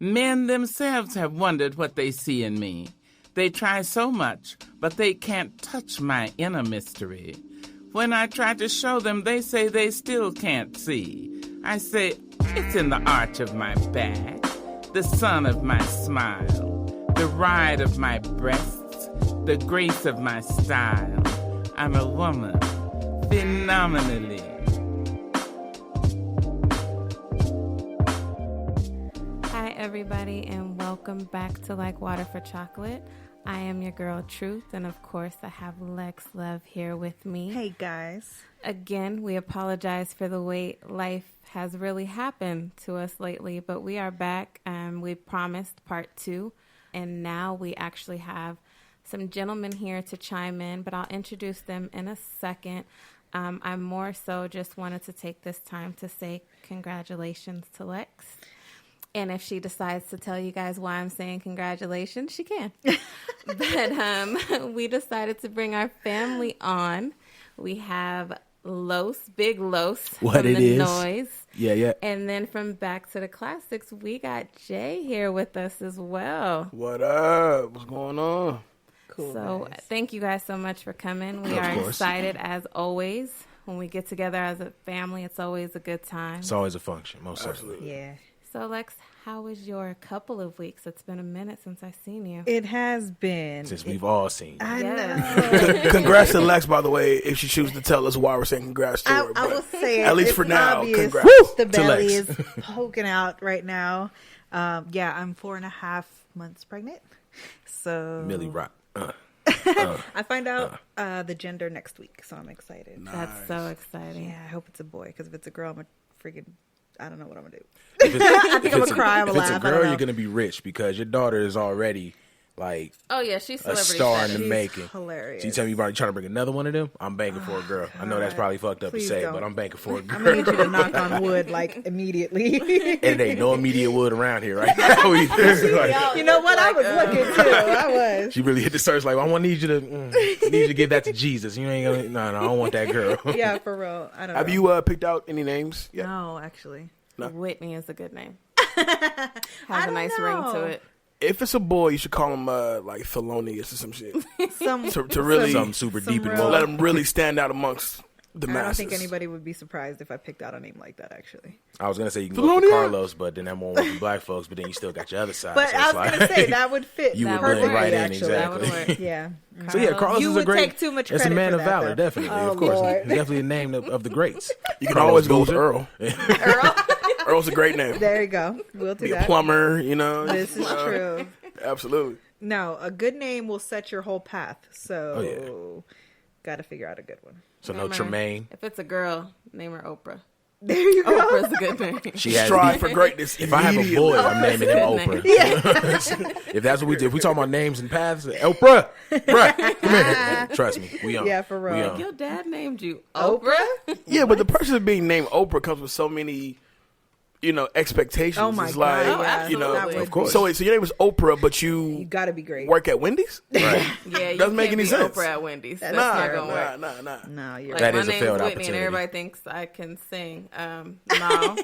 Men themselves have wondered what they see in me. They try so much, but they can't touch my inner mystery. When I try to show them, they say they still can't see. I say, it's in the arch of my back, the sun of my smile, the ride of my breasts, the grace of my style. I'm a woman, phenomenally. Hi, everybody, and welcome back to Like Water for Chocolate. I am your girl, Truth, and of course, I have Lex Love here with me. Hey, guys. Again, we apologize for the wait. Life has really happened to us lately, but we are back, and we promised part 2, and now we actually have some gentlemen here to chime in, but I'll introduce them in a second. I more so just wanted to take this time to say congratulations to Lex. And if she decides to tell you guys why I'm saying congratulations, she can. But we decided to bring our family on. We have Los, Big Los What from it The is. Noise. Yeah. And then from Back to the Classics, we got Jay here with us as well. What up? What's going on? Cool. So guys. thank you guys so much for coming. We Of are course. excited as always. When we get together as a family, it's always a good time. It's always a function, most certainly. Yeah. So Lex, how was your couple of weeks? It's been a minute since I've seen you. It has been. Since we've all seen. I Yes. know. Congrats to Lex, by the way, if she chooses to tell us why we're saying congrats to her. I but will say at least it's for now, obvious congrats the to belly Lex. is poking out right now. Yeah, I'm 4.5 months pregnant. So Millie Rock. I find out the gender next week, so I'm excited. That's so exciting. Yeah, I hope it's a boy, because if it's a girl, I'm a freaking, I don't know what I'm going to do. If it's, I think I'm going to cry, I'm if going to it's a laugh. I don't girl, know. you're going to be rich because your daughter is already like Oh yeah, she's a celebrity star in status. the She's making. hilarious. So you tell me about trying to bring another one of them? I'm banking for a girl. I know that's God. probably fucked up Please to say, don't. but I'm banking for a I'm girl. going to need you to knock on wood, like, immediately. And it ain't no immediate wood around here right now. Like, You know what? I was looking, too. I was. she really hit the search like, I want need you to give that to Jesus. You ain't gonna. No, I don't want that girl. Yeah, for real. I don't know. Have you picked out any names yet? No, actually. Whitney is a good name. Has a don't nice ring to know. it. If it's a boy, you should call him like Thelonious or some shit Some, to really Something super Some deep and real- low. let him really stand out amongst the I masses. don't think anybody would be surprised if I picked out a name like that, actually. I was gonna say you can go for Thelonious? Carlos, but then that won't work for black folks. But then you still got your other side. But so I it's was going to say, that would fit You would perfectly, blend right in, actually. That would exactly. work. Yeah. So yeah, Carlos You is a would great. take too much It's a credit man for of that, valor, though. definitely. Oh, Of course, Lord. he's definitely a name of the greats. You can Carlos always go with Boozer. Earl. Earl, Earl's a great name. there you go. We'll do Be a that. plumber, you know. This is true. Absolutely. No, a good name will set your whole path. So, Oh, got to figure out a good one. So no Name her- Tremaine. If it's a girl, name her Oprah. There you go. Oprah's a good name. She has. Strive for greatness. If I have a immediately. boy, I'm naming him Oprah's a Oprah. good If that's what we do, if we talk about names and paths, Oprah, bruh, come here. Trust me, we on. Yeah, for real. We on. Your dad named you Oprah? Oprah? Yeah, but the person being named Oprah comes with so many, expectations. Oh, my it's God. like, Oh, absolutely. That would Of course. So your name is Oprah, but You you got to be great. work at Wendy's? Right. Yeah, you Doesn't make can't any be sense. Oprah at Wendy's. That's Nah, not gonna work. Nah. No, you're Like, That my is a name's failed Whitney, opportunity. and everybody thinks I can sing. No,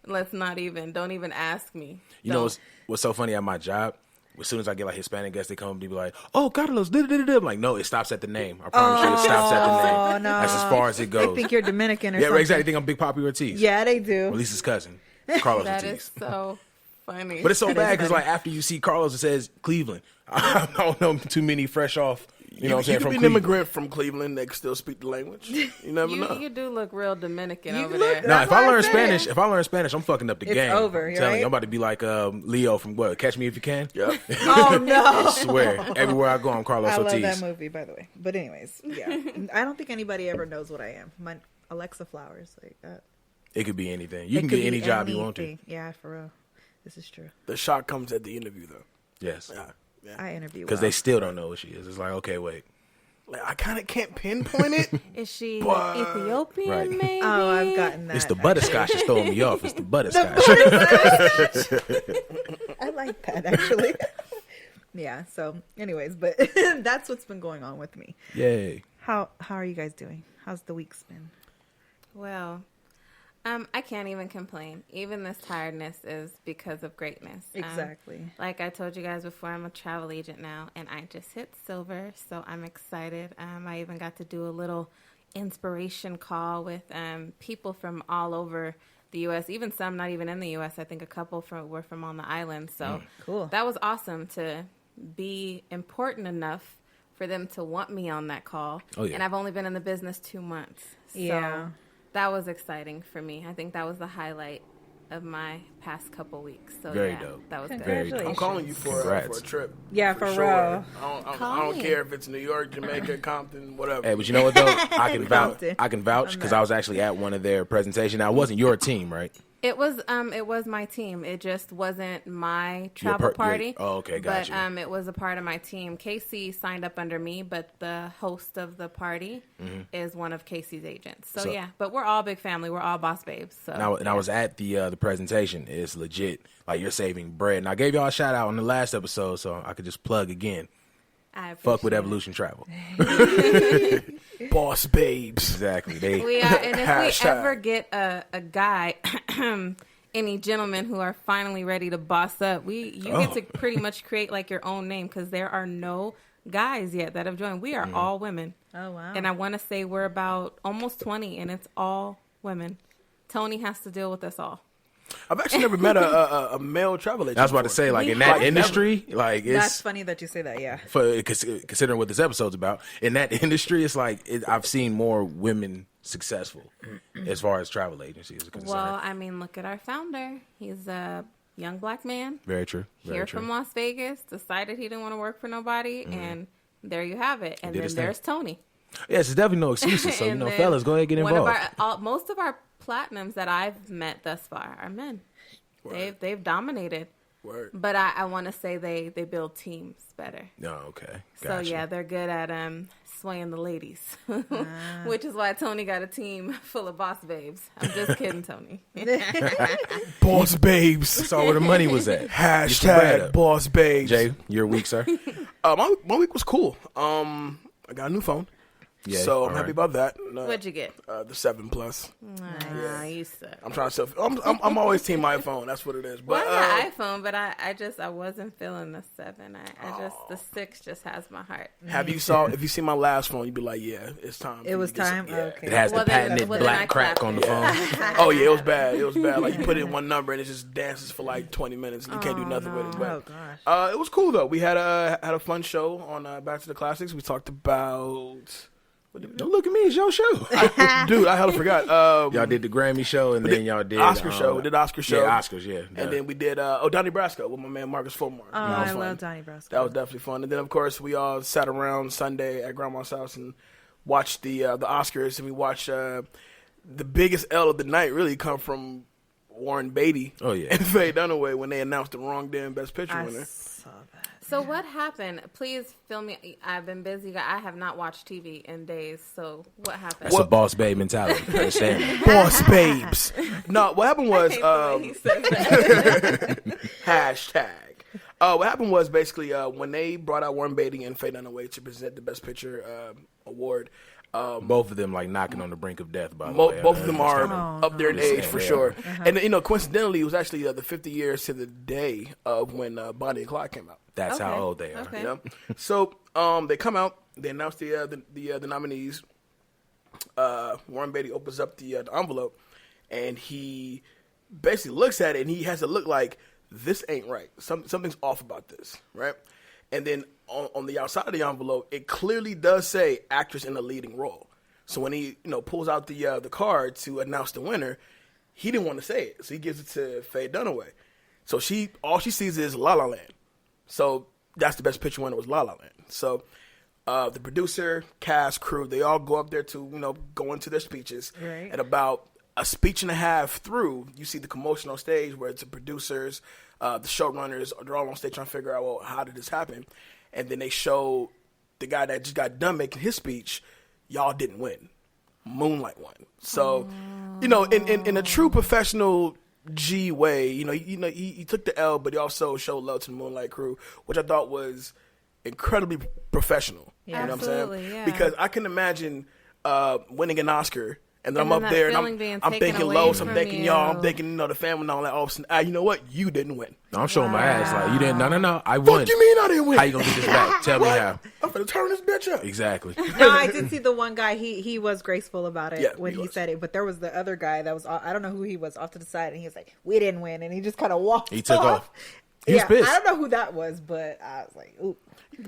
let's not even. Don't even ask me. You know Don't. what's so funny at my job? As soon as I get like Hispanic guests, they come and be like, "Oh, Carlos," I'm like, "No, it stops at the name. I promise you, it stops at the name. Oh, no. That's as far as it They goes." think you're Dominican or Yeah, something. exactly. They think I'm Big Papi Ortiz. Yeah, they Or do. at least his cousin, Carlos That Ortiz. is so funny. But it's so bad because like after you see Carlos, it says Cleveland. I don't know too many fresh off. You know what I'm saying? You From could be an Cleveland. immigrant from Cleveland that can still speak the language. You never know. you do look real Dominican You over look- there. No, That's if what I I learn said. Spanish, I'm fucking up the It's game. over, I'm telling right? you, I'm about to be like Leo from what? Catch Me If You Can. Yeah. Oh, no. I swear, everywhere I go, I'm Carlos I love Ortiz. that movie, by the way. But anyways, yeah. I don't think anybody ever knows what I am. My Alexa Flowers, like that. It could be anything. You It can could get any be job you want to. anything. Yeah, for real. This is true. The shock comes at the interview, though. Yes, Yeah. I interview because well. they still don't know what she is. It's like, okay, wait. Like, I kind of can't pinpoint it. Is she But- Ethiopian? Right. Maybe. Oh, I've gotten that. It's the butterscotch that's throwing me off. It's the butterscotch. I like that, actually. Yeah, so anyways, but that's what's been going on with me. Yay. How are you guys doing? How's the week's been? Well, I can't even complain. Even this tiredness is because of greatness. Exactly. Like I told you guys before, I'm a travel agent now, and I just hit silver, so I'm excited. I even got to do a little inspiration call with people from all over the U.S., even some not even in the U.S. I think a couple were from on the island. So cool. That was awesome to be important enough for them to want me on that call. Oh, yeah. And I've only been in the business 2 months. So that was exciting for me. I think that was the highlight of my past couple weeks. So Very dope. That was good. Very dope. I'm calling you for a trip. Yeah, for real. I don't care if it's New York, Jamaica, Compton, whatever. Hey, but you know what though? I can vouch. Compton. I can vouch because I was actually at one of their presentations. Now, it wasn't your team, right? It was my team. It just wasn't my travel party. Oh, okay, got you. But it was a part of my team. Casey signed up under me, but the host of the party is one of Casey's agents. So yeah, but we're all big family. We're all boss babes. So and I was at the presentation. It's legit. Like, you're saving bread. And I gave y'all a shout out on the last episode, so I could just plug again. Fuck with Evolution Travel. Boss babes. Exactly. We are, and if we ever get a guy, any gentlemen who are finally ready to boss up, you get to pretty much create like your own name, because there are no guys yet that have joined. We are all women. Oh, wow. And I want to say we're about almost 20, and it's all women. Tony has to deal with us all. I've actually never met a male travel agent. I was about to say, like, in that industry, like, it's... That's funny that you say that, yeah. Considering what this episode's about, in that industry, it's like, I've seen more women successful as far as travel agencies are concerned. Well, I mean, look at our founder. He's a young black man. Very true. Here from Las Vegas, decided he didn't want to work for nobody, and there you have it. And then there's Tony. Yes, there's definitely no excuses. So, fellas, go ahead and get involved. Most of our platinums that I've met thus far are men. Word. They've dominated. Word. But I want to say they build teams better. Oh, okay. Gotcha. So yeah, they're good at swaying the ladies, which is why Tony got a team full of boss babes. I'm just kidding, Tony. Boss babes. That's all where the money was at. Hashtag boss babes. Jay, your week, sir? My week was cool. I got a new phone. Yeah, so I'm happy about that. What'd you get? The 7 Plus. You suck. I'm trying to. I'm always team iPhone. That's what it is. But I got iPhone, but I wasn't feeling the 7. The 6 just has my heart. If you see my last phone, you'd be like, yeah, it's time. It was time. Okay. It has the patented black crack on the phone. Oh yeah, it was bad. It was bad. Like, you put in one number and it just dances for like 20 minutes. And you can't do nothing with it. But, oh gosh. It was cool though. We had a fun show on Back to the Classics. We talked about. Don't look at me, it's your show. Dude, I hella forgot. Y'all did the Grammy show, and then y'all did Oscar show. We did Oscar show. Yeah, Oscars, yeah. And then we did Donnie Brasco with my man Marcus Fulmore. Oh, I love Donnie Brasco. That was definitely fun. And then, of course, we all sat around Sunday at Grandma's house and watched the Oscars, and we watched the biggest L of the night really come from Warren Beatty and Faye Dunaway when they announced the wrong damn Best Picture winner. Saw that. So what happened? Please fill me. I've been busy. I have not watched TV in days. So what happened? That's a boss babe mentality. Understand? Boss babes. No, what happened was hashtag. What happened was basically when they brought out Warren Beatty and Faye Dunaway to present the Best Picture award. Both of them like knocking on the brink of death. By the way, both of them are up there in age for sure. And coincidentally, it was actually the 50 years to the day of when Bonnie and Clyde came out. That's how old they are. Okay. You know? So they come out. They announce the nominees. Warren Beatty opens up the envelope, and he basically looks at it, and he has to look like, this ain't right. Something's off about this, right? And then on the outside of the envelope, it clearly does say actress in a leading role. So when he pulls out the card to announce the winner, he didn't want to say it, so he gives it to Faye Dunaway. So all she sees is La La Land. So that's the Best Picture winner, was La La Land. So the producer, cast, crew, they all go up there to go into their speeches. Right. And about a speech and a half through, you see the commotion on stage where it's the producers, the showrunners, they're all on stage trying to figure out, well, how did this happen? And then they show the guy that just got done making his speech, y'all didn't win. Moonlight won. So, in a true professional G way, he took the L, but he also showed love to the Moonlight crew, which I thought was incredibly professional. Yeah. You know what I'm saying? Yeah. Because I can imagine winning an Oscar And then And I'm then up that there, feeling and being I'm taken thinking away Los, I'm from thinking y'all, I'm you. thinking, the family and all that. All of a sudden, you know what? You didn't win. I'm showing my ass. Like, you didn't. No. I Fuck won. you mean I didn't win? How you gonna get this back? Tell me how. I'm gonna turn this bitch up. Exactly. No, I did see the one guy. He was graceful about it Yeah, when he he was. said it, but there was the other guy that was, I don't know who he was, off to the side, and he was like, "We didn't win," and he just kind of walked. He took off. He was Yeah, pissed. I don't know who that was, but I was like, "Ooh."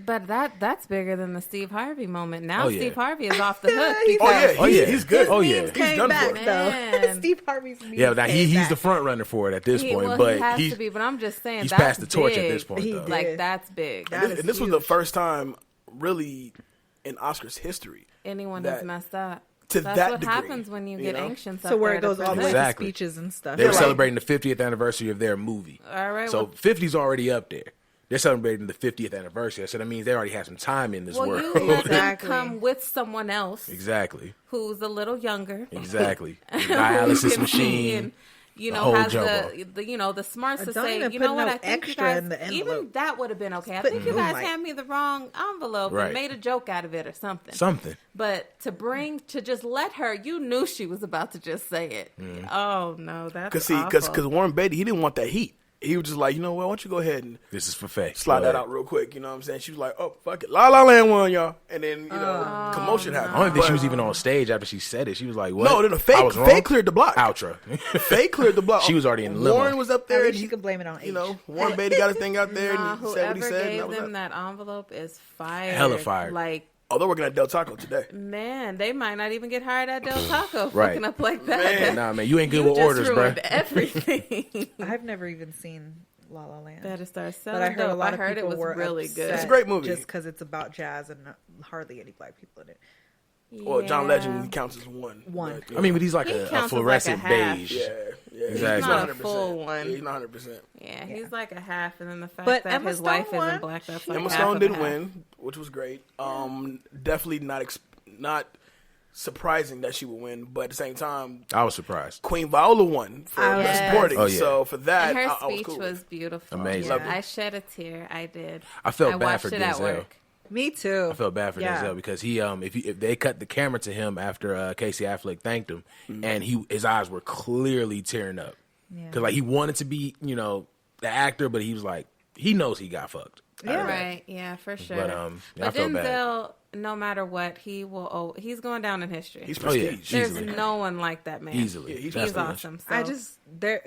But that's bigger than the Steve Harvey moment. Now Oh, yeah. Steve Harvey is off the hook. He's- because Oh yeah, Oh, yeah. he's good. Oh, His yeah. memes He's came done back, for it. though. Man. Steve Harvey's memes Yeah, now came he's back. the front runner for it at this point. Well, but he has he's to be. But I'm just saying he's that's passed the torch at big. this point. He Though. did. Like that's big. That is And this was the huge. first time, really, in Oscars history, Anyone that- who's messed up. to That's that what degree, happens when you get know? anxious. So up where there it goes to all the way present. to Exactly. speeches and stuff. They were Right. celebrating the 50th anniversary of their movie. All right. So well, 50's already up there. They're celebrating the 50th anniversary. So that means they already had some time in this well, world. you let them Exactly. come with someone else Exactly. who's a little younger. Exactly. The who dialysis can see machine. and, you the know, whole has jumbo. the smarts to Don't say, even you put know what, no I think you extra guys, in the even envelope. that would have been okay. I Put think you guys moonlight. handed me the wrong envelope Right. and made a joke out of it or something. Something. But to just let her, you knew she was about to just say it. Oh no, that's because Warren Beatty, he didn't want that heat. He was just like, you know what? Why don't you go ahead and This is for Faye. slide Go that ahead. out real quick? You know what I'm saying? She was like, oh fuck it, La La Land won, y'all, and then commotion happened. I don't think she But- was even on stage after she said it. She was like, what? No, I Faye was wrong? Faye cleared the block. Outro. Faye cleared the block. She was already in the limo. Warren was up At there. least and you he, can blame it on you age. know, Warren Beatty got his thing out there Nah, and he said what he whoever said. And that gave was them that. that envelope is fired. Hella fired. Like, Oh, they're working at Del Taco today. man, they might not even get hired at Del Taco Right. fucking up like that. Man. Nah, man, you ain't good You with just orders, bro. ruined everything. I've never even seen La La Land. Better start selling But I heard dope. a lot I of heard people it was were really upset good. It's a great movie. just because it's about jazz and hardly any black people in it. Well, John Yeah. Legend counts as one. One. But, I mean, but he's like He a counts as like a fluorescent half. beige. yeah. Exactly. He's Not a 100%. full one. Yeah, he's not 100%. Yeah, he's like a half, and then the fact But that Emma his Stone wife won. isn't black, that's like Emma half Stone of a didn't half. win, which was great. Definitely not surprising that she would win, but at the same time, I was surprised. Queen Viola won for Yes. supporting. Oh, yeah. So for that, And her I was speech cool. was beautiful. Amazing. Yeah, Lovely. I shed a tear. I did. I felt bad watched for it at Denzel. work. Me too. I felt bad for Yeah. Denzel because he if they cut the camera to him after Casey Affleck thanked him, and his eyes were clearly tearing up because like he wanted to be the actor, but he was like he knows he got fucked. Yeah. Right. Yeah, for sure. But, I but felt bad. Denzel, no matter what, he's going down in history. He's Oh, yeah. prestige. There's easily. no one like that man. Easily. Yeah, he's He's definitely- awesome. So.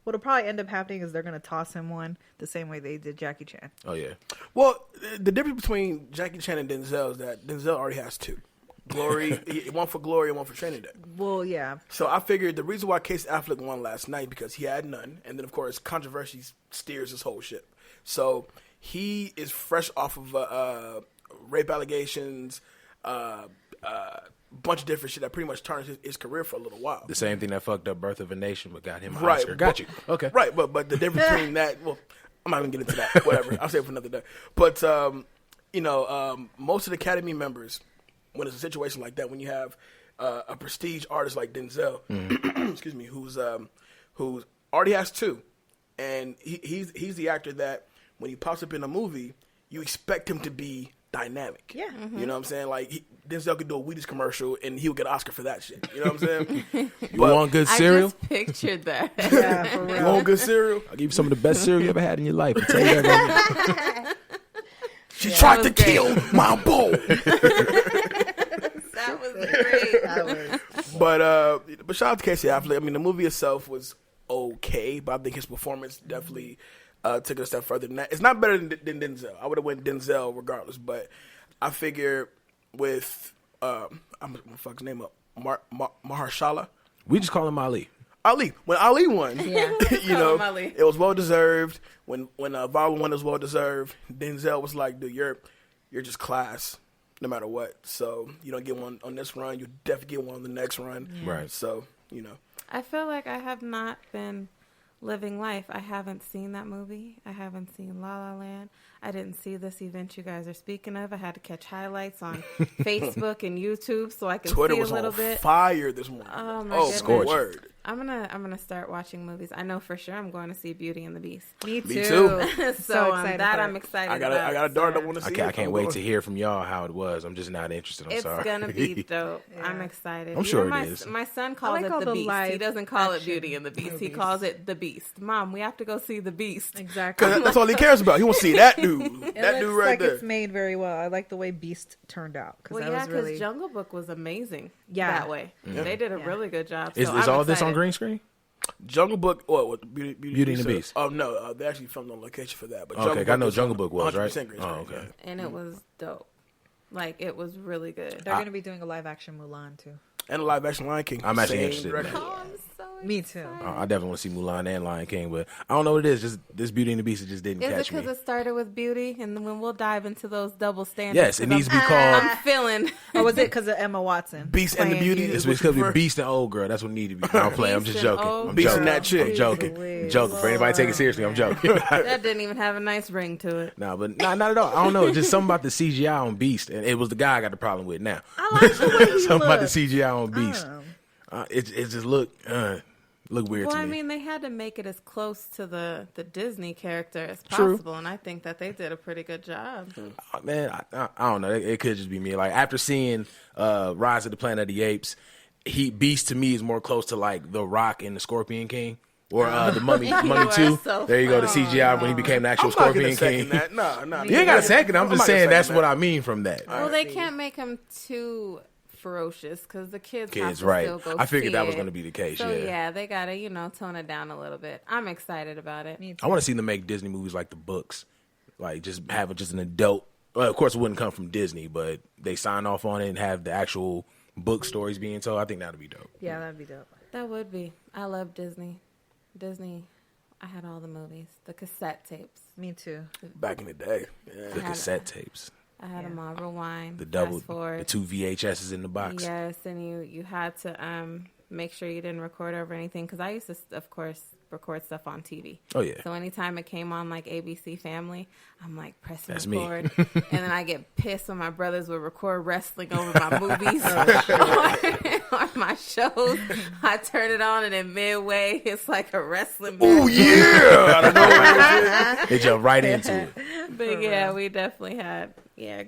What'll probably end up happening is they're gonna toss him one the same way they did Jackie Chan. Oh yeah, Well, the difference between Jackie Chan and Denzel is that Denzel already has two. Glory, one for Glory and one for Training Day. Well, yeah. So I figured the reason why Casey Affleck won last night because he had none, and then of course controversy steers his whole ship. So he is fresh off of rape allegations, bunch of different shit that pretty much turned his career for a little while. the same thing that fucked up Birth of a Nation, but got him an Right, Oscar. Got but- you. Okay. Right, but the difference between that, well, I'm not even getting into that. Whatever, I'll save it for another day. But most of the Academy members, when it's a situation like that, when you have a prestige artist like Denzel, excuse me, who's already has two, and he's the actor that when he pops up in a movie, you expect him to be dynamic. Yeah. You know what I'm saying? Like Denzel could do a Wheaties commercial and he'll get an Oscar for that shit. You know what I'm saying? You want good I cereal? just pictured that. Yeah, for You real. want good cereal? I'll give you some of the best cereal you ever had in your life. I'll tell you that right She tried was to great. kill my bowl. That was great. That was- But shout out to Casey Affleck. I mean, the movie itself was okay, but I think his performance definitely took it a step further than that. It's not better than Denzel. I would have went Denzel regardless, but I figure with I'm gonna fuck his name up, Mahershala We just call him Ali. Ali. When Ali won, Yeah. you Call know, him Ali. it was well deserved. When Viola won, it was well deserved. Denzel was like, dude, you're just class, no matter what. So you don't get one on this run, you definitely get one on the next run. Right. So I feel like I have not been living life. I haven't seen that movie. I haven't seen La La Land. I didn't see this event you guys are speaking of. I had to catch highlights on Facebook and YouTube so I could Twitter see was a little on bit. fire this morning. Oh, my oh goodness. my word! I'm gonna start watching movies. I know for sure I'm going to see Beauty and the Beast. Me too. Me too. So excited that for I'm it. excited I got a daughter that want to see it. I can't wait to hear from y'all how it was. I'm just not interested. I'm It's sorry. gonna be dope. Yeah. I'm excited. I'm sure my, it is. My son calls like it all the the Beast. He live doesn't call it action Beauty and the Beast. He movies. calls it the Beast. Mom, we have to go see the Beast. Exactly. Because that's all he cares about. He wants to see that dude. It That dude looks right like there. it's made very well. I like the way Beast turned out because Well, that yeah, was because really. Jungle Book was amazing. Yeah. That way they did a Yeah. really good job. Is So is I'm all this on excited. green screen? Jungle Book, what? Beauty and the Beast. Oh no, they actually filmed on location for that. But Okay, I know was Jungle Book was, right? 100% green Oh, screen, okay. yeah. And it was dope. Like it was really good. They're going to be doing a live action Mulan too. And a live action Lion King. I'm actually Same interested in director. that. Oh, I'm so Me too. I definitely want to see Mulan and Lion King, but I don't know what it is. Just this Beauty and the Beast, it just didn't Is it catch me. because it started with Beauty, and then when we'll dive into those double standards? Yes, it 'cause needs to be called. I'm feeling. Or was it because of Emma Watson? Beast and the playing Beauty. It's is what because you we prefer? Beast and Old Girl. That's what needed to be. I'm playing. I'm Beast just and joking. Old I'm Beast joking. and that chick. I'm joking. Please. I'm joking. For anybody taking it seriously, I'm joking. That didn't even have a nice ring to it. No, but not at all. I don't know. It's just something about the CGI on Beast, and it was the guy I got the problem with now. I like the way he Something about the looked. CGI on Beast. Um, It just look weird Well, to I me. mean, they had to make it as close to the Disney character as True. possible, and I think that they did a pretty good job. Man, I don't know. It could just be me. Like after seeing Rise of the Planet of the Apes, Beast to me is more close to like The Rock and the Scorpion King. Or the Mummy You 2. are so There you go, the funny. CGI when he became the actual I'm not Scorpion gonna King. second that. No. You ain't got to second. I'm I'm just not gonna saying that's second what that. I mean from that. Well, they can't make him too ferocious because the kids have Kids, to right. still go I figured see that was it. going to be the case, So yeah. they gotta tone it down a little bit. I'm excited about it. me too. I want to see them make Disney movies like the books. Like just have just an adult. Well, of course, it wouldn't come from Disney, but they sign off on it and have the actual book stories being told. I think that would be dope. Yeah, that'd be dope. That would be. I love Disney. I had all the movies, the cassette tapes. Me too. Back in the day. Yeah. The cassette tapes. I had them all. Rewind. The double, fast forward. the 2 VHSs in the box. Yes, and you had to make sure you didn't record over anything because I used to, of course, record stuff on TV. Oh, yeah. So anytime it came on like ABC Family, I'm like pressing That's me. record, and then I get pissed when my brothers would record wrestling over my movies or my shows. I turn it on, and then midway, it's like a wrestling. Oh match. yeah! I don't know. They jump right into it. But yeah, we definitely had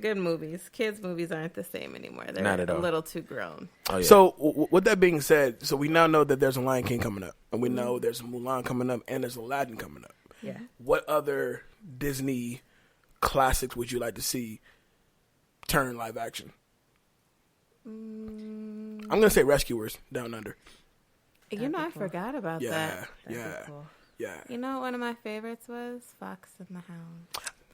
good movies. Kids' movies aren't the same anymore. They're Not at all. a little too grown. Oh, yeah. So, with that being said, so we now know that there's a Lion King coming up, and we know there's a Mulan coming up, and there's Aladdin coming up. Yeah. What other Disney classics would you like to see turn live action? I'm gonna say Rescuers Down Under. I forgot about Yeah, that. yeah, Cool. yeah. You know, one of my favorites was Fox and the Hound.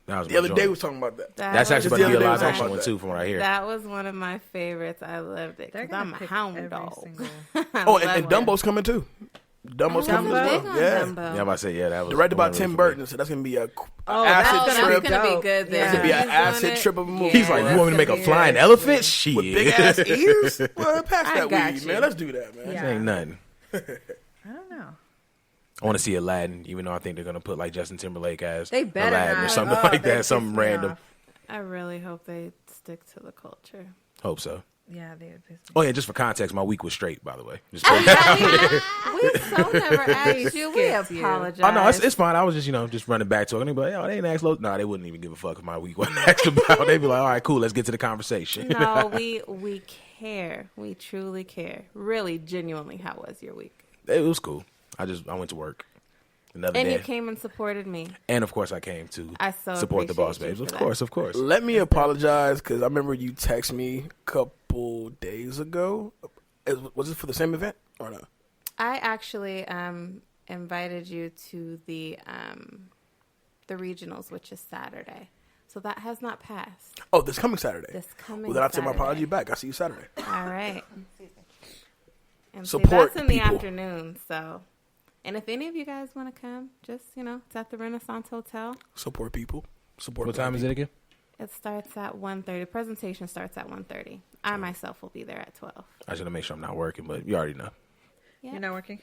That was The my other joint. day we was talking about that. That's was actually about to be a the other day live we action talked one about too, from what I hear. That was one of my favorites. I loved it They're because I'm gonna a pick hound every dog. single- Oh, and Dumbo's coming too. Dumbo's I coming was as big well. on Yeah. Dumbo. Yeah, I'm about to say, that was Directed by one really Tim for me. Burton, so that's gonna be a that's acid gonna trip be gonna be dope. good. Yeah. Then. It's gonna be an He's doing acid it. trip of a movie. He's like, you that's want me to make a gonna be flying good. elephant? Shit. with big ass ears. Well, pass I that got weed, you. man. Let's do that, man. This Yeah. ain't nothing. I don't know. I want to see Aladdin, even though I think they're going to put like Justin Timberlake as They better Aladdin or not. something Oh, like they that, pissed something me random. off. I really hope they stick to the culture. Hope so. Yeah, they would piss me. Oh yeah, just for context, my week was straight, by the way. Just We so never asked you. We Skipped you. apologize. Oh no, it's fine. I was just just running back to it. But they didn't ask. No, they wouldn't even give a fuck if my week wasn't asked about. They'd be like, all right, cool, let's get to the conversation. No, we care. We truly care. Really, genuinely, how was your week? It was cool. I went to work another And day, you came and supported me. and of course I came to I so support the Boss appreciate you Babes. for Of that. course. Let me apologize because I remember you text me a couple days ago. Was it for the same event or no? I actually invited you to the regionals, which is Saturday. So that has not passed. Oh, this coming Saturday. This coming Well, then I take my Saturday. apology back. I'll see you Saturday. All right. And Support that's in the people. afternoon. So, and if any of you guys want to come, just it's at the Renaissance Hotel. Support people. Support. What time is it again? It starts at 1:30. Presentation starts at 1:30. I myself will be there at 12. I should make sure I'm not working, but you already know. Yeah. You're not working?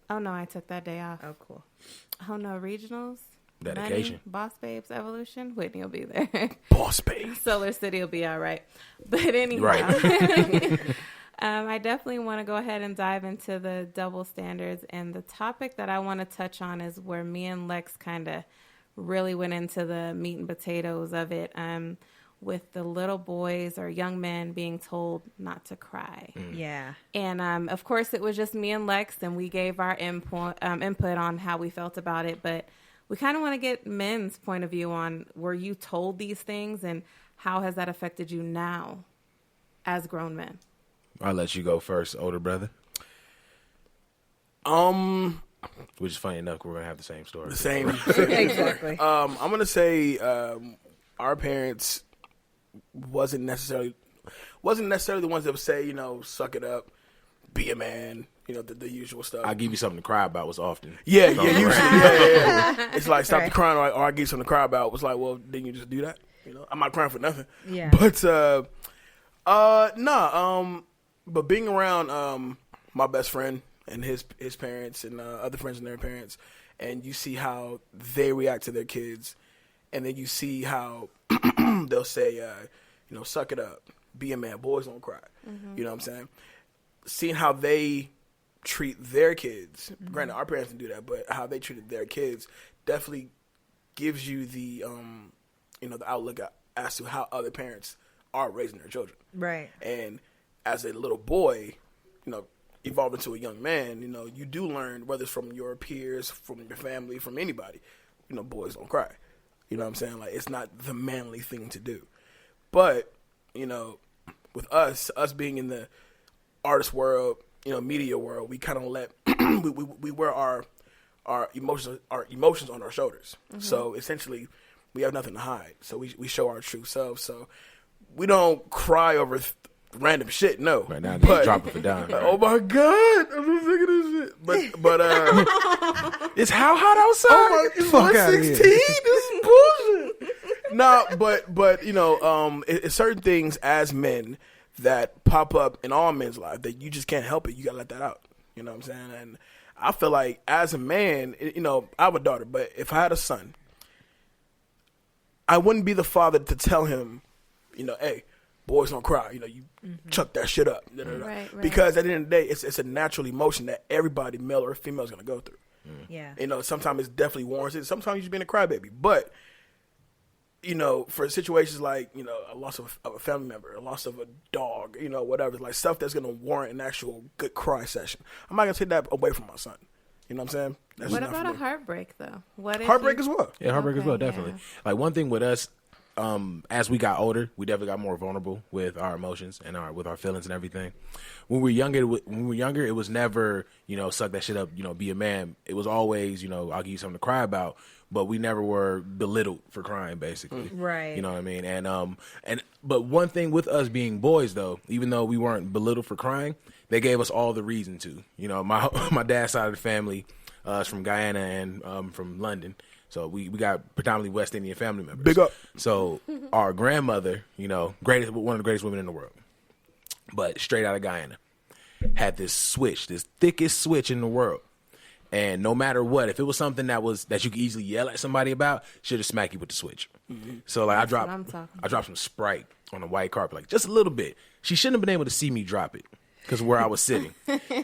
Oh no, I took that day off. Oh, cool. Oh no, regionals. Dedication. Money, Boss Babes Evolution. Whitney will be there. Boss babe. Solar City will be all right. But anyhow, Right. I definitely want to go ahead and dive into the double standards. And the topic that I want to touch on is where me and Lex kind of really went into the meat and potatoes of it, with the little boys or young men being told not to cry. Yeah. And of course, it was just me and Lex, and we gave our input on how we felt about it. But we kind of want to get men's point of view on, were you told these things, and how has that affected you now as grown men? I'll let you go first, older brother. Which is funny enough, we're gonna have the same story. The same. Exactly. I'm gonna say our parents wasn't necessarily the ones that would say, you know, suck it up, be a man, you know, the usual stuff. I'll give you something to cry about was often. Yeah, usually, yeah. It's like, stop the crying, or I give you something to cry about. It was like, well, didn't you just do that? You know, I'm not crying for nothing. Yeah. But but being around my best friend and his parents and other friends and their parents, and you see how they react to their kids, and then you see how they'll say, you know, suck it up, be a man, boys don't cry. You know what I'm saying? Seeing how they treat their kids, granted our parents didn't do that, but how they treated their kids definitely gives you the you know, the outlook as to how other parents are raising their children. Right. And as a little boy, you know, evolve into a young man, you know, you do learn, whether it's from your peers, from your family, from anybody, you know, boys don't cry. You know what I'm saying? Like, it's not the manly thing to do. But, you know, with us being in the artist world, you know, media world, we kind of let, we wear our emotions on our shoulders. So essentially, we have nothing to hide. So we show our true selves. So we don't cry over random shit, no. Right now, just drop it for down. Oh my God, I'm sick of this shit. But It's how hot outside. oh my, it's 116. This is bullshit. No, but you know, it's certain things as men that pop up in all men's life that you just can't help it. You gotta let that out. You know what I'm saying? And I feel like as a man, you know, I have a daughter, but if I had a son, I wouldn't be the father to tell him, you know, hey, boys don't cry. You know, you chuck that shit up. Right. Because at the end of the day, it's a natural emotion that everybody, male or female, is going to go through. Yeah. You know, sometimes it's definitely warranted. Sometimes you just being a crybaby. But, you know, for situations like, you know, a loss of a family member, a loss of a dog, you know, whatever, like stuff that's going to warrant an actual good cry session, I'm not going to take that away from my son. You know what I'm saying? That's What enough about for a me. heartbreak, though? What if Heartbreak you- as well. Yeah, heartbreak as Okay, well, definitely. yeah. Like, one thing with us, as we got older, we definitely got more vulnerable with our emotions and with our feelings and everything. When we were younger, it was never, you know, suck that shit up, you know, be a man. It was always, you know, I'll give you something to cry about, but we never were belittled for crying, basically. Right. You know what I mean? And but one thing with us being boys, though, even though we weren't belittled for crying, they gave us all the reason to. You know, my dad's side of the family is from Guyana and from London. So we got predominantly West Indian family members. Big up. So our grandmother, you know, one of the greatest women in the world, but straight out of Guyana, had this switch, this thickest switch in the world. And no matter what, if it was something that you could easily yell at somebody about, she'll just smack you with the switch. So like That's what I'm talking I dropped some Sprite on a white carpet, like just a little bit. She shouldn't have been able to see me drop it because where I was sitting.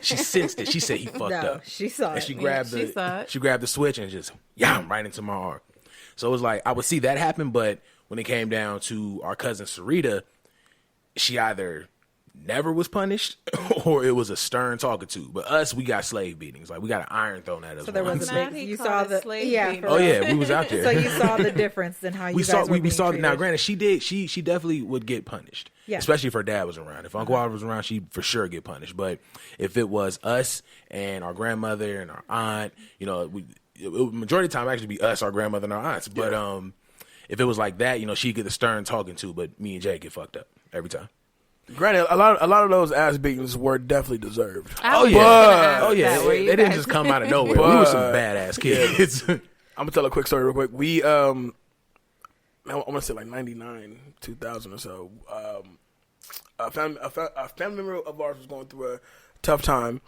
She sensed it. She said he fucked No, up. she saw and it. she grabbed she saw it. she grabbed the switch and just right into my arm. So it was like I would see that happen, but when it came down to our cousin Sarita, she either never was punished or it was a stern talking to. But us, we got slave beatings. Like we got an iron thrown at us. So there was once. a Now big. he You called saw it the slave yeah. beating. for Oh real. yeah, we was out there. So you saw the difference in how you we guys saw were being now. treated. Granted, she did. She definitely would get punished. Yeah. Especially if her dad was around. If Uncle Oliver was around, she'd for sure get punished. But if it was us and our grandmother and our aunt, you know, majority of the time actually be us, our grandmother, and our aunts. But if it was like that, you know, she'd get the stern talking to. But me and Jay get fucked up every time. Granted, a lot of those ass beatings were definitely deserved. I was yeah. just gonna ask Oh yeah, that. Were they you didn't guys- just come out of nowhere. We were some badass kids. I'm gonna tell a quick story real quick. We I want to say like 99, 2000 or so. A family member of ours was going through a tough time,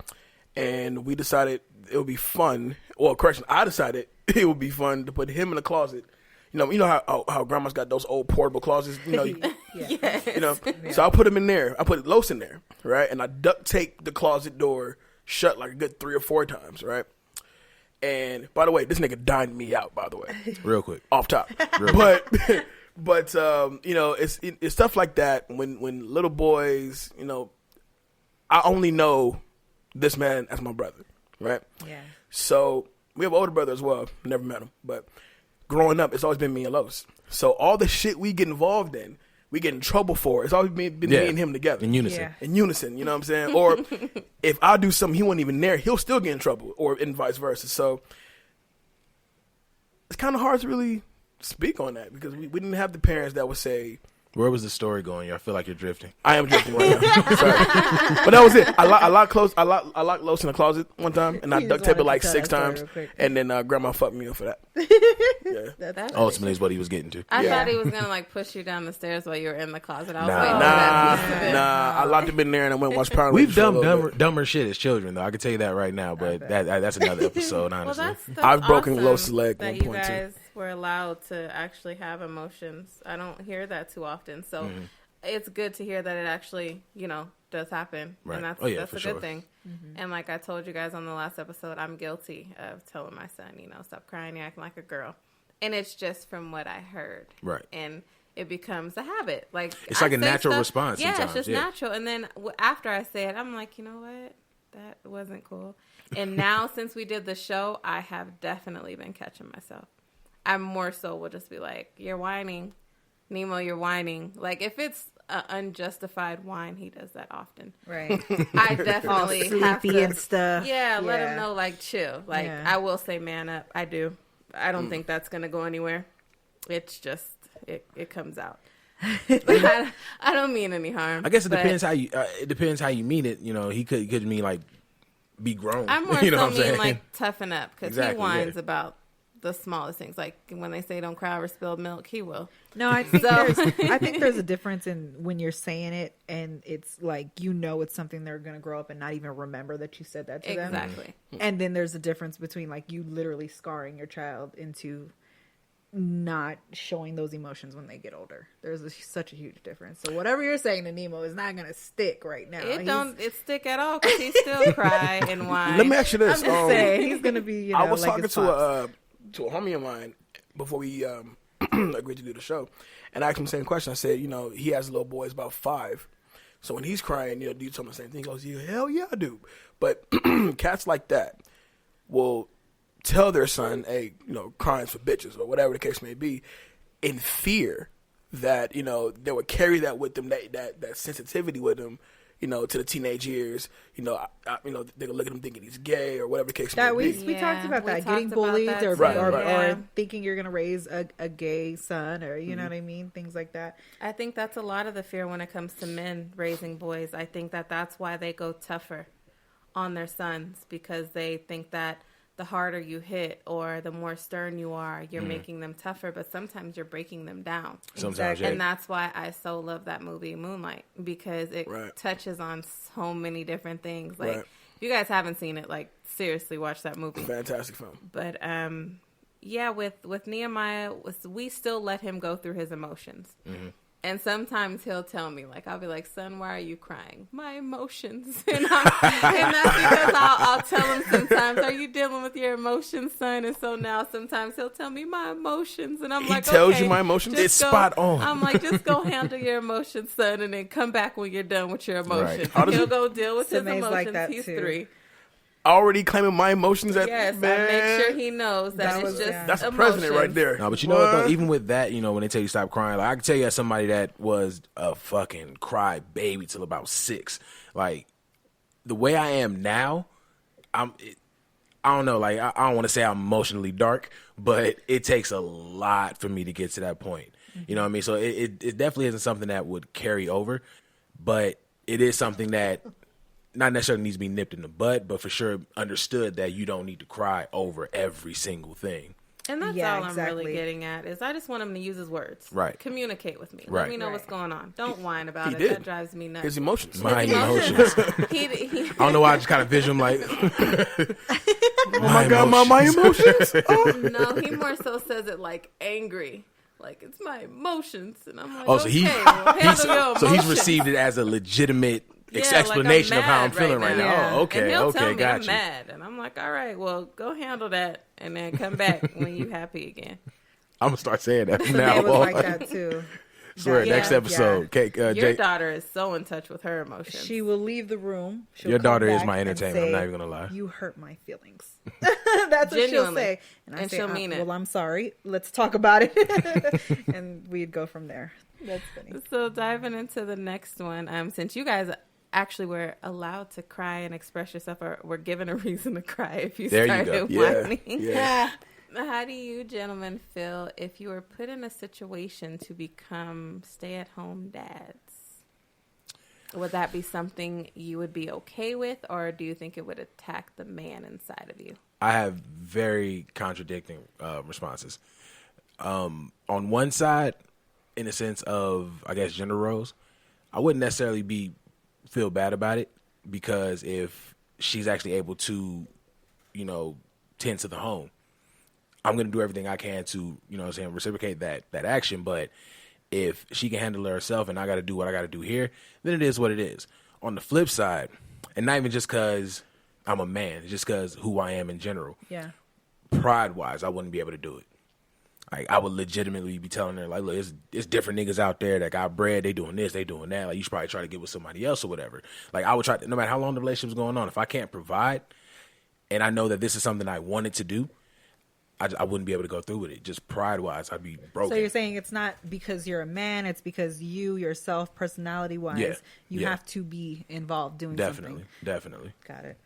and we decided it would be fun. Well, correction, I decided it would be fun to put him in a closet. You know how grandma's got those old portable closets. You know, Yes. You know, so I put him in there. I put Los in there, right? And I duct taped the closet door shut like a good 3 or 4 times, right? And by the way, this nigga dined me out. By the way, Real quick. off top, but you know, it's stuff like that. When little boys, you know, I only know this man as my brother, right? Yeah. So we have an older brother as well. Never met him, but growing up, it's always been me and Los. So all the shit we get involved in, we get in trouble for. It's always been me and him together. In unison. Yeah. In unison, you know what I'm saying? Or if I do something he wasn't even there, he'll still get in trouble, or and vice versa. So it's kind of hard to really speak on that because we didn't have the parents that would say, Where was the story going? I feel like you're drifting. I am drifting right now. Sorry. But that was it. I locked Los in the closet one time, and I You duct just taped it wanted like to tell 6 that story times, real quick. and then Grandma fucked me up for that. Yeah. That's Ultimately is what he was getting to. I Yeah. thought he was gonna like push you down the stairs while you were in the closet. I was Nah. waiting for that piece of it. I locked him in there and I went and watched Power We've Rangers for a done little bit. dumber shit as children, though. I can tell you that right now, but that's another episode, Well, honestly. that's I've broken awesome Los's leg that one you point, too. guys were allowed to actually have emotions. I don't hear that too often, so Mm-hmm. it's good to hear that it actually, does happen, Right. and that's Oh, yeah, that's for a sure. good thing. And like I told you guys on the last episode, I'm guilty of telling my son, stop crying, you're acting like a girl, and it's just from what I heard, Right. And it becomes a habit. Like It's like I a say natural stuff- response Yeah, sometimes, it's just yeah. natural. And then after I say it, I'm like, you know what? That wasn't cool. And now since we did the show, I have definitely been catching myself. I more so will just be like, you're whining. Nemo, you're whining. Like if it's an unjustified whine, he does that often. right. I All definitely have sleepy to, and stuff. Yeah, let him know, like, chill. Like, Yeah. I will say man up. I do. I don't think that's going to go anywhere. It's just, it comes out. I don't mean any harm. I guess it but depends how you. It depends how you mean it. He could mean like be grown. I more you know so what I'm mean saying? like toughen up because Exactly, he whines yeah. about the smallest things. Like when they say don't cry over spilled milk, he will. No, I think So- I think there's a difference in when you're saying it and it's like it's something they're gonna grow up and not even remember that you said that to them. Exactly. And then there's a difference between like you literally scarring your child into not showing those emotions when they get older. There's such a huge difference. So whatever you're saying to Nemo is not gonna stick right now. It stick at all because he still cry and whine. Let me ask you this. I'm just saying he's gonna be. I was like talking his to pops. a homie of mine before we agreed to do the show, and I asked him the same question. I said, he has a little boy, he's about 5, so when he's crying, do you tell him the same thing? He goes, yeah, hell yeah, I do. But cats like that will tell their son, hey, crying for bitches or whatever the case may be, in fear that they would carry that with them, that sensitivity with them. To the teenage years, they're gonna look at him thinking he's gay or whatever the case may We be. talked about we that, talked getting about bullied that or, too, or yeah. thinking you're gonna raise a gay son or you know what I mean, things like that. I think that's a lot of the fear when it comes to men raising boys. I think that's why they go tougher on their sons because they think that the harder you hit or the more stern you are, you're making them tougher, but sometimes you're breaking them down. Sometimes, yeah. And that's why I so love that movie Moonlight because it Right. touches on so many different things. Like Right. if you guys haven't seen it, like seriously watch that movie. Fantastic film. But yeah, with Nehemiah, we still let him go through his emotions. And sometimes he'll tell me, like, I'll be like, son, why are you crying? My emotions. And that's because I'll tell him sometimes, are you dealing with your emotions, son? And so now sometimes he'll tell me my emotions. And I'm He like, tells okay, you my emotions? just It's spot on. I'm like, just go handle your emotions, son, and then come back when you're done with your emotions. Right. He'll go deal with his Sydney's emotions. like that He's too. 3. Already claiming my emotions at Yes, man. I make sure he knows that it's just That's the emotions. president right there. No, but you know what though? Even with that, when they tell you stop crying, like I can tell you as somebody that was a fucking cry baby till about 6. Like the way I am now, I don't know. Like I don't want to say I'm emotionally dark, but it takes a lot for me to get to that point. You know what I mean? So it definitely isn't something that would carry over, but it is something that not necessarily needs to be nipped in the bud, but for sure understood that you don't need to cry over every single thing. And that's Yeah, all I'm exactly. really getting at is I just want him to use his words. Right. Communicate with me. Right. Let me know Right. what's going on. Don't whine about He it. did. That drives me nuts. His emotions. My emotions. He I don't know why I just kind of vision him like, Oh my God, my emotions. Oh. no, he more so says it like angry. Like, it's my emotions. And I'm like, Oh, so okay, he's received it as a legitimate explanation like of how I'm feeling right now. Oh, okay, and he'll okay, tell me got I'm you. mad. And I'm like, all right, well, go handle that and then come back when you happy again. I'm gonna start saying that from It now was on. like that too. Swear, Yeah. next episode. Okay, Your Jay, daughter is so in touch with her emotions. She will leave the room. She'll your come daughter is back my and entertainment. I'm say, not even gonna lie. You hurt my feelings. That's what she'll Genuinely. say. And I And say, she'll mean it. Well, I'm sorry. Let's talk about it. And we'd go from there. That's funny. So diving into the next one, since you guys actually were allowed to cry and express yourself, or were given a reason to cry if you There you started go. whining. Yeah. How do you gentlemen feel if you were put in a situation to become stay-at-home dads? Would that be something you would be okay with, or do you think it would attack the man inside of you? I have very contradicting responses. On one side, in the sense of, I guess, gender roles, I wouldn't necessarily feel bad about it, because if she's actually able to, tend to the home, I'm going to do everything I can to, reciprocate that action. But if she can handle it herself and I got to do what I got to do here, then it is what it is. On the flip side, and not even just because I'm a man, just because who I am in general. Yeah. Pride-wise, I wouldn't be able to do it. Like, I would legitimately be telling her, like, look, it's different niggas out there that got bread. They doing this, they doing that. Like, you should probably try to get with somebody else or whatever. Like, I would try to, no matter how long the relationship's going on, if I can't provide and I know that this is something I wanted to do, I wouldn't be able to go through with it. Just pride-wise, I'd be broken. So you're saying it's not because you're a man, it's because you yourself, personality-wise, you have to be involved doing something. Definitely. Got it.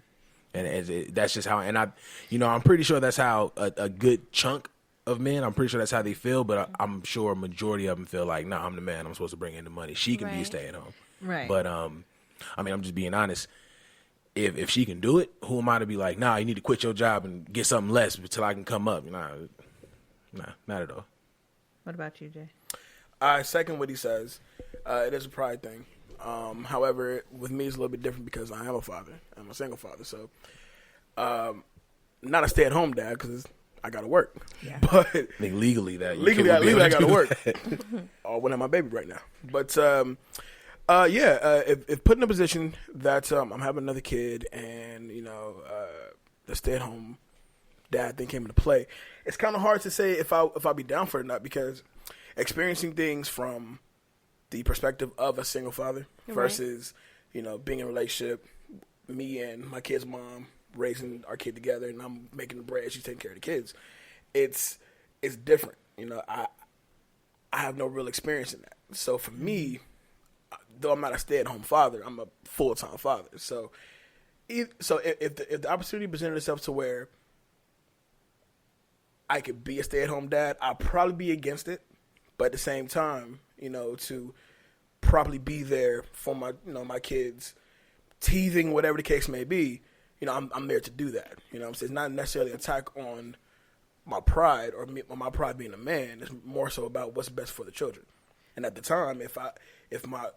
And that's just how, and I'm pretty sure that's how a good chunk of men, I'm pretty sure that's how they feel, but I'm sure a majority of them feel like, nah, I'm the man, I'm supposed to bring in the money. She can be a stay-at-home. Right. But, I'm just being honest. If she can do it, who am I to be like, nah, you need to quit your job and get something less until I can come up? Nah, not at all. What about you, Jay? I second what he says. It is a pride thing. However, with me, it's a little bit different because I am a father. I'm a single father. So, not a stay-at-home dad because I got to work. Yeah. But I think legally I got to work. I wouldn't have my baby right now. But, if put in a position that I'm having another kid and, the stay-at-home dad thing came into play, it's kind of hard to say if I'll be down for it or not, because experiencing things from the perspective of a single father versus, being in a relationship, me and my kid's mom raising our kid together, and I'm making the bread, she's taking care of the kids. It's different. I have no real experience in that. So for me, though I'm not a stay-at-home father, I'm a full-time father. So if the opportunity presented itself to where I could be a stay-at-home dad, I'd probably be against it. But at the same time, to probably be there for my, my kids, teething, whatever the case may be, I'm there to do that. It's not necessarily an attack on my pride or my pride being a man. It's more so about what's best for the children. And at the time, if my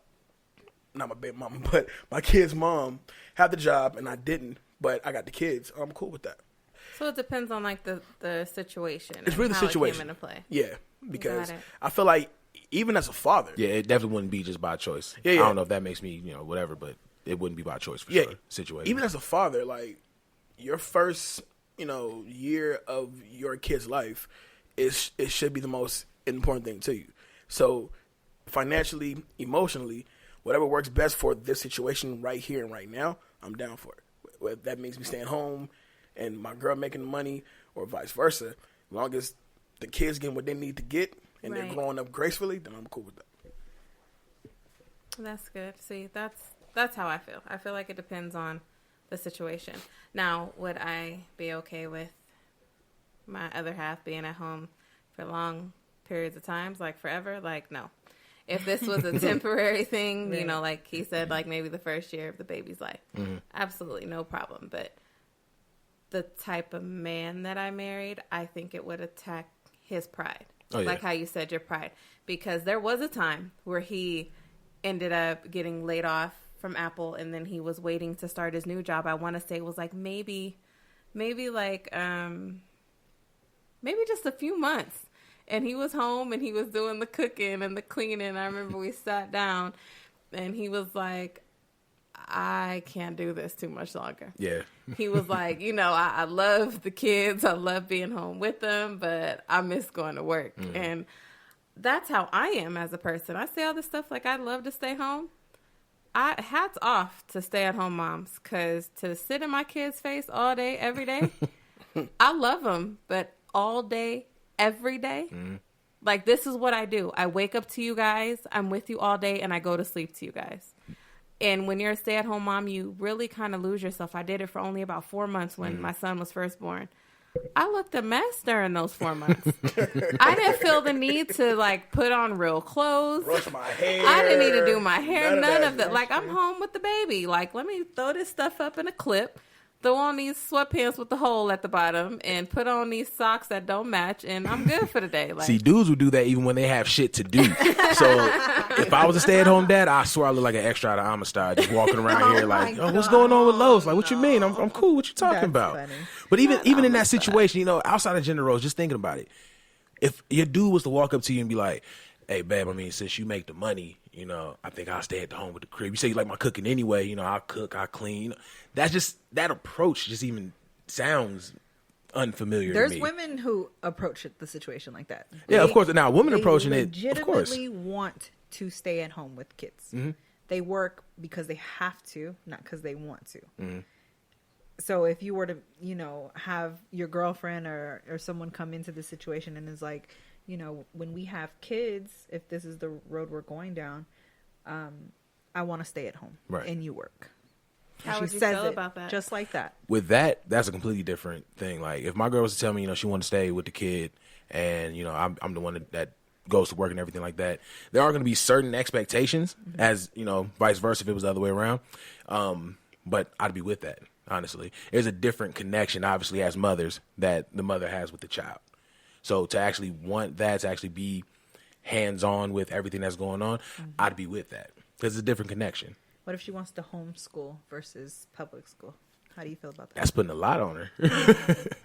not my baby mama, but my kid's mom had the job and I didn't, but I got the kids, I'm cool with that. So it depends on like the situation. It's really the situation. It came into play. Yeah, because I feel like even as a father, it definitely wouldn't be just by choice. Yeah. I don't know if that makes me, whatever, but it wouldn't be by choice for sure. Situation. Even as a father, like your first, year of your kid's life, it should be the most important thing to you. So financially, emotionally, whatever works best for this situation right here and right now, I'm down for it. Whether that means me staying home and my girl making the money or vice versa, as long as the kids getting what they need to get and they're growing up gracefully, then I'm cool with that. That's good. See, that's how I feel. I feel like it depends on the situation. Now, would I be okay with my other half being at home for long periods of times, like forever? Like, no. If this was a temporary thing, like he said, like maybe the first year of the baby's life, absolutely no problem. But the type of man that I married, I think it would attack his pride. Oh, yeah. Like how you said, your pride. Because there was a time where he ended up getting laid off from Apple, and then he was waiting to start his new job. I want to say it was like maybe just a few months. And he was home and he was doing the cooking and the cleaning. I remember we sat down and he was like, I can't do this too much longer. Yeah. He was like, I love the kids. I love being home with them, but I miss going to work. And that's how I am as a person. I say all this stuff like I love to stay home. Hats off to stay-at-home moms, because to sit in my kids' face all day, every day, I love them, but all day, every day, like this is what I do. I wake up to you guys, I'm with you all day, and I go to sleep to you guys. And when you're a stay-at-home mom, you really kind of lose yourself. I did it for only about 4 months when my son was first born. I looked a mess during those 4 months. I didn't feel the need to like put on real clothes. Brush my hair. I didn't need to do my hair. None of that. Like, true. I'm home with the baby. Like, let me throw this stuff up in a clip. Throw on these sweatpants with the hole at the bottom and put on these socks that don't match, and I'm good for the day. Like, see, dudes would do that even when they have shit to do. So if I was a stay-at-home dad, I swear I look like an extra out of Amistad, just walking around here like, oh, what's going on with Lowe's? Like, what you mean? I'm cool. What you talking That's about? funny. But even in that situation, outside of gender roles, just thinking about it, if your dude was to walk up to you and be like, hey, babe, I mean, since you make the money, I think I'll stay at the home with the crib. You say you like my cooking anyway, I'll cook, I'll clean. That approach just even sounds unfamiliar to me. There's women who approach the situation like that. Yeah, of course. Now, women approaching it, of course. Legitimately want to stay at home with kids. Mm-hmm. They work because they have to, not because they want to. Mm-hmm. So if you were to, have your girlfriend or someone come into the situation and is like, when we have kids, if this is the road we're going down, I want to stay at home. Right. And you work. how She would you says feel it about that? just like that. With that's a completely different thing. Like, if my girl was to tell me, she wanted to stay with the kid, and I'm the one that goes to work and everything like that, there are going to be certain expectations, as vice versa if it was the other way around. But I'd be with that. Honestly, there's a different connection, obviously, as mothers that the mother has with the child. So to actually want that, to actually be hands-on with everything that's going on, I'd be with that because it's a different connection. What if she wants to homeschool versus public school? How do you feel about that? That's putting a lot on her.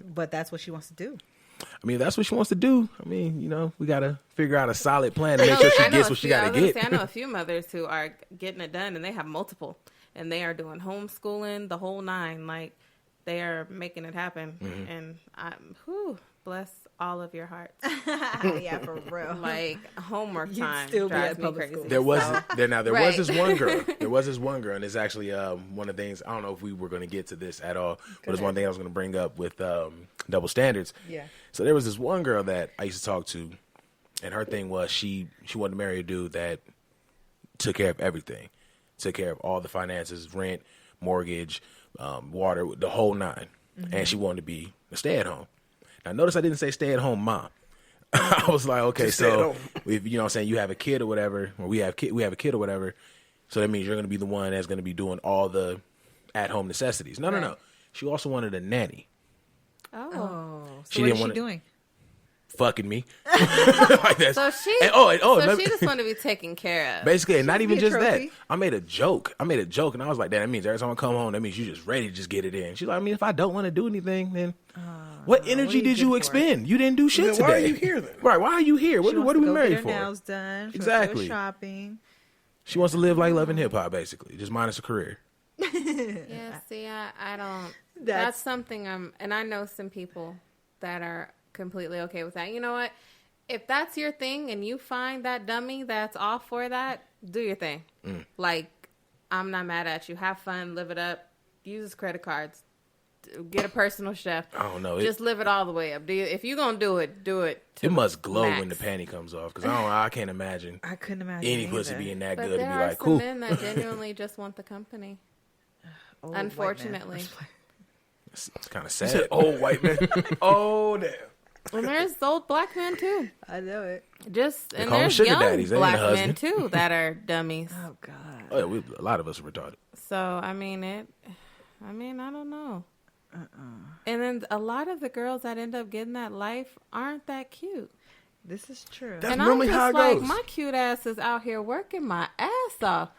But that's what she wants to do. I mean, if that's what she wants to do. I mean, we got to figure out a solid plan to make sure she gets what she got to get. I know a few mothers who are getting it done, and they have multiple, and they are doing homeschooling, the whole nine. Like, they are making it happen. And bless all of your hearts. Yeah, for real. Like, homework time still be drives at me public crazy. school. There was Right. was this one girl. There was this one girl, and it's actually one of the things. I don't know if we were going to get to this at all, but it's one thing I was going to bring up with double standards. Yeah. So there was this one girl that I used to talk to, and her thing was she wanted to marry a dude that took care of everything, took care of all the finances, rent, mortgage, water, the whole nine, and she wanted to be a stay-at-home. Now, notice I didn't say stay-at-home mom. I was like, okay, Just stay at so home. if you you have a kid or whatever, or we have a kid or whatever, so that means you're going to be the one that's going to be doing all the at-home necessities. No. She also wanted a nanny. Oh. So what is she doing? Fucking me. Like that. So she, she she just wanted to be taken care of. basically, and not even be a just that. trophy. I made a joke, and I was like, that means every time I come home, that means you just ready to just get it in. She's like, I mean, if I don't want to do anything, then what energy are you did you good for? expend? You didn't do shit Then today. why are you here then? Right? Why are you here? She What wants are to we go married get her for? nails done. She Exactly. wants to go shopping. She wants to live like Love and Hip Hop, basically, just minus a career. Yeah, see, I don't. That's something and I know some people that are completely okay with that. You know what? If that's your thing and you find that dummy that's off for that, do your thing. Like, I'm not mad at you. Have fun, live it up. Use credit cards. Get a personal chef. I don't know. Just live it all the way up. If you're gonna do it, do it. It must glow max. when the panty comes off, because I can't imagine I couldn't imagine any either. pussy being that But good to there be are like, some cool. men that genuinely just want the company. Old white man. Unfortunately. It's kind of You sad. said old white man. Oh, damn. And there's old black men too. I know it. And call them there's sugar young daddies. They ain't a black men husband. too that are dummies. Oh God. Oh, yeah, a lot of us are retarded. So I don't know. And then a lot of the girls that end up getting that life aren't that cute. This is true. That's And normally I'm how just it like, goes. my cute ass is out here working my ass off.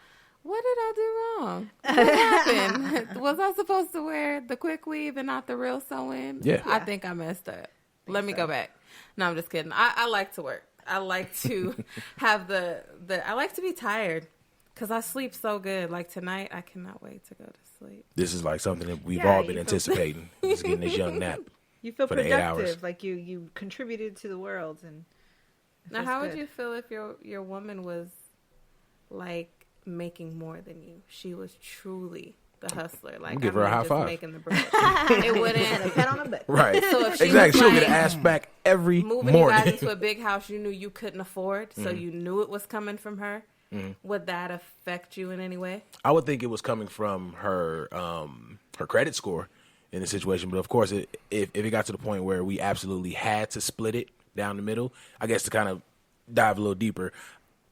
What did I do wrong? What happened? Was I supposed to wear the quick weave and not the real sew-in? Yeah. I think I messed up. Let me go back. No, I'm just kidding. I like to work. I like to have I like to be tired because I sleep so good. Like tonight, I cannot wait to go to sleep. This is like something that we've all been anticipating. Just getting this young nap. You feel for the 8 hours. productive, like you contributed to the world. And now, how would you feel if your woman was like making more than you? She was truly the hustler. Like, give her a high five. Making the bread. It wouldn't. A pat on the back. Right. So if she Exactly. was She'll get like, an ass back every moving morning. you guys into a big house you knew you couldn't afford, so you knew it was coming from her. Would that affect you in any way? I would think it was coming from her credit score in the situation. But of course, if it got to the point where we absolutely had to split it down the middle, I guess to kind of dive a little deeper,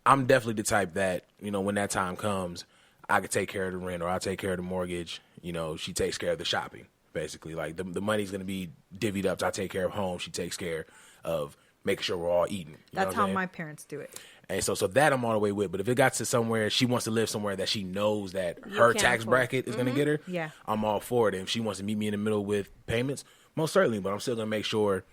I'm definitely the type that, when that time comes, I could take care of the rent or I'll take care of the mortgage. She takes care of the shopping, basically. Like the money's going to be divvied up. So I take care of home. She takes care of making sure we're all eating. That's how my parents do it. And so that I'm all the way with. But if it got to somewhere she wants to live somewhere that she knows that her tax bracket is going to get her, yeah, I'm all for it. And if she wants to meet me in the middle with payments, most certainly. But I'm still going to make sure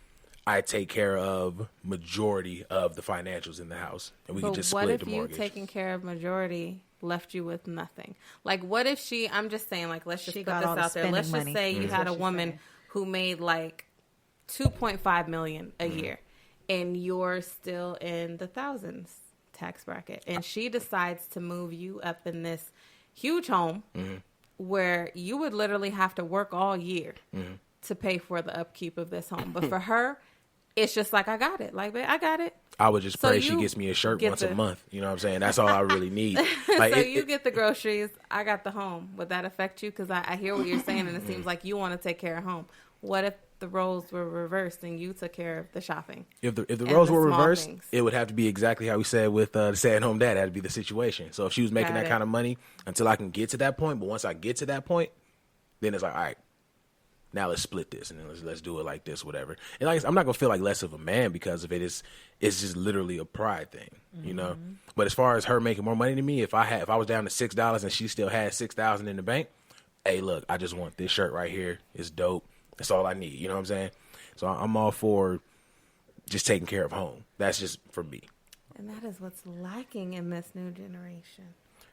I take care of majority of the financials in the house, and we can just split the mortgage. What if you taking care of majority left you with nothing? Like, what if I'm just saying, like, let's just put this out there. Let's just say you had a woman who made like $2.5 million a year, and you're still in the thousands tax bracket, and she decides to move you up in this huge home where you would literally have to work all year to pay for the upkeep of this home. But for her, it's just like, I got it. Like, I got it. I would just pray she gets me a shirt once a month. You know what I'm saying? That's all I really need. Like, so you get the groceries. I got the home. Would that affect you? Because I hear what you're saying, and it seems like you want to take care of home. What if the roles were reversed and you took care of the shopping? If the roles were reversed, it would have to be exactly how we said with the stay-at-home dad. It had to be the situation. So if she was making that kind of money until I can get to that point, but once I get to that point, then it's like, all right, now let's split this and then let's do it like this, whatever. And like I'm not gonna feel like less of a man because of it. It's just literally a pride thing, you know. But as far as her making more money than me, if I was down to $6 and she still had $6,000 in the bank, hey, look, I just want this shirt right here. It's dope. That's all I need. You know what I'm saying? So I'm all for just taking care of home. That's just for me. And that is what's lacking in this new generation.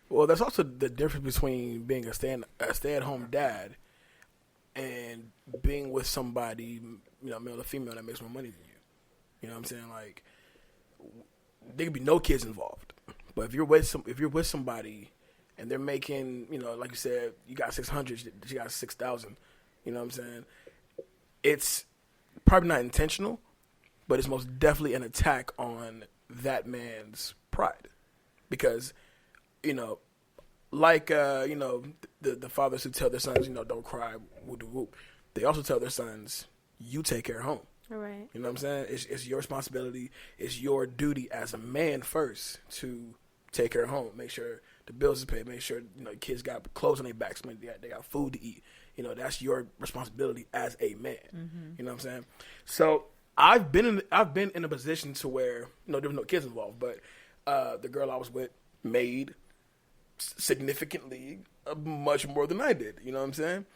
Well, that's also the difference between being a stay-at-home dad and being with somebody, male or female, that makes more money than you. You know what I'm saying? Like, there could be no kids involved, but if you're with somebody and they're making, like you said, you got 600, she got 6,000. You know what I'm saying? It's probably not intentional, but it's most definitely an attack on that man's pride, because, like the fathers who tell their sons, don't cry, whoop whoop. They also tell their sons, you take care of home. All right. You know what I'm saying? It's your responsibility. It's your duty as a man first to take care of home. Make sure the bills are paid. Make sure kids got clothes on their backs. They got food to eat. That's your responsibility as a man. You know what I'm saying? So I've been in a position to where there were no kids involved, but the girl I was with made significantly much more than I did. You know what I'm saying?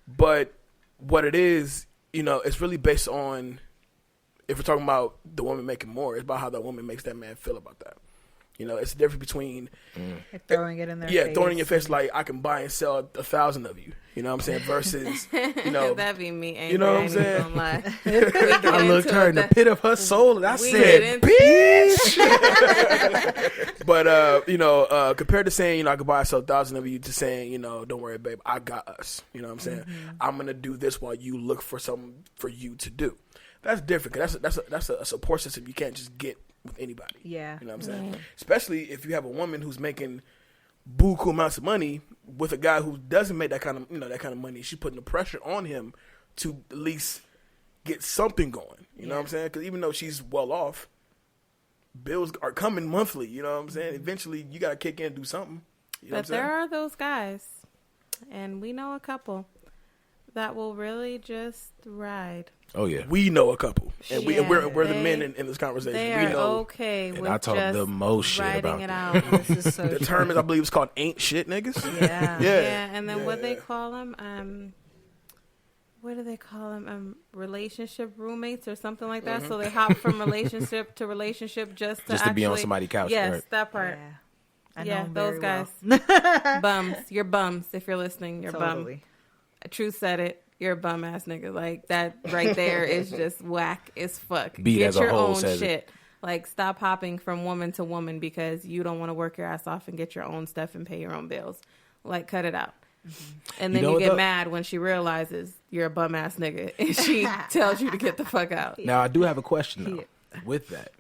But what it is, it's really based on, if we're talking about the woman making more, it's about how that woman makes that man feel about that. It's the difference between like throwing it in their face. Yeah, throwing it in your face like, I can buy and sell 1,000 of you. You know what I'm saying? Versus, that'd be me angry. You know what I'm saying? I looked her in the pit of her soul and I said, bitch. But, compared to saying, I could buy and sell 1,000 of you, to saying, don't worry, babe, I got us. You know what I'm saying? I'm going to do this while you look for something for you to do. That's different, because that's a support system you can't just get with anybody. Yeah. You know what I'm saying? Especially if you have a woman who's making buku amounts of money with a guy who doesn't make that kind of money. She's putting the pressure on him to at least get something going. You know what I'm saying? Because even though she's well off, bills are coming monthly. You know what I'm saying? Eventually, you got to kick in and do something. You know but there are those guys, and we know a couple, that will really just ride. Oh yeah, we know a couple, and we're the men in this conversation. They we are know. okay with I talk the most shit about it them. out. This is so the term is, I believe, it's called "ain't shit niggas." Yeah. And then what they call them, what do they call them? Relationship roommates or something like that. So they hop from relationship to relationship just to be on somebody's couch. Yes, right? that part. Yeah, I know Yeah, him those very guys. well. Bums. You're bums. If you're listening, you're Totally. bum. Truth said it. You're a bum ass nigga. Like that right there is just whack as fuck. Beat Get as a your whole own says shit. Like stop hopping from woman to woman because you don't want to work your ass off and get your own stuff and pay your own bills. Like cut it out. And then you get mad when she realizes you're a bum ass nigga and she tells you to get the fuck out. Now I do have a question though. With that,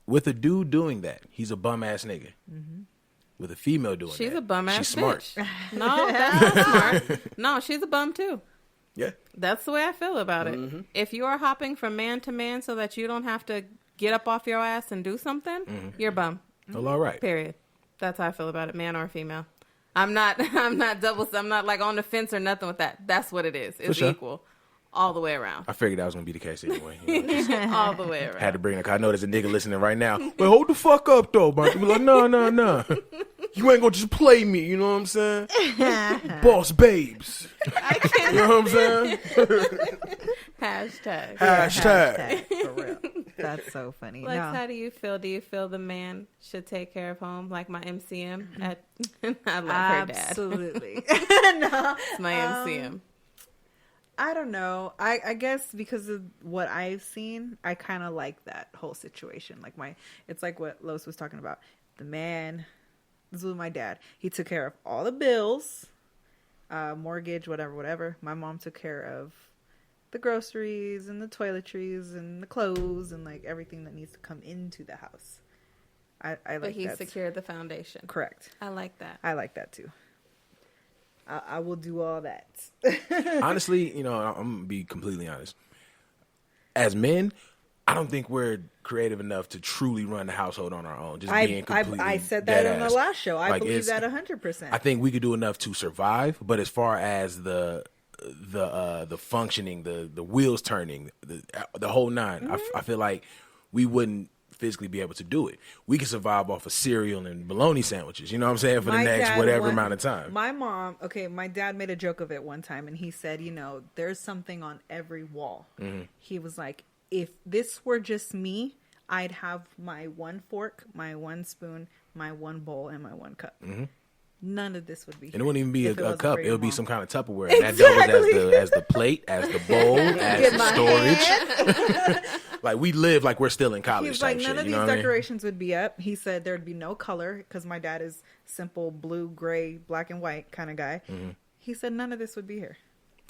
with a dude doing that, he's a bum ass nigga. With a female doing that, She's a bum ass she's smart. bitch. No, that's not smart. No, she's a bum too. Yeah. That's the way I feel about it. If you are hopping from man to man so that you don't have to get up off your ass and do something, you're a bum. Well, all right. Period. That's how I feel about it, man or female. I'm not I'm not like on the fence or nothing with that. That's what it is. It's sure. equal. All the way around. I figured that was gonna be the case anyway. You know, All the way around. had to bring it. I know there's a nigga listening right now. But hold the fuck up though, man. Be like, no. You ain't gonna just play me, you know what I'm saying? Boss babes. You know what I'm saying? Hashtag. Hashtag. For real. That's so funny. Lex, No. how do you feel? Do you feel the man should take care of home like my MCM? I love her dad. Absolutely. No. It's my MCM. I don't know. I guess because of what I've seen, I kind of like that whole situation. Like it's like what Los was talking about. The man, this was my dad. He took care of all the bills, mortgage, whatever. My mom took care of the groceries and the toiletries and the clothes and like everything that needs to come into the house. I like But he that. secured the foundation. Correct. I like that. I like that too. I will do all that. honestly, you know, I'm gonna be completely honest. As men, I don't think we're creative enough to truly run the household on our own. Just being completely I said that on the dead-ass. last show. I Like, believe it's- that 100%. I think we could do enough to survive, but as far as the functioning, the wheels turning, the whole nine, I feel like we wouldn't physically be able to do it. We could survive off of cereal and bologna sandwiches, you know what I'm saying, for the next whatever amount of time. My dad made a joke of it one time, and he said, there's something on every wall. He was like, if this were just me, I'd have my one fork, my one spoon, my one bowl, and my one cup. None of this would be here. And it wouldn't even be if a wasn't cup. for It your would be mom. some kind of Tupperware. And that doubles as the plate, as the bowl, as the storage. Like, we live like we're still in college. He's like, type none shit, of you these know what I mean? decorations would be up. He said there'd be no color because my dad is simple blue, gray, black and white kind of guy. He said none of this would be here.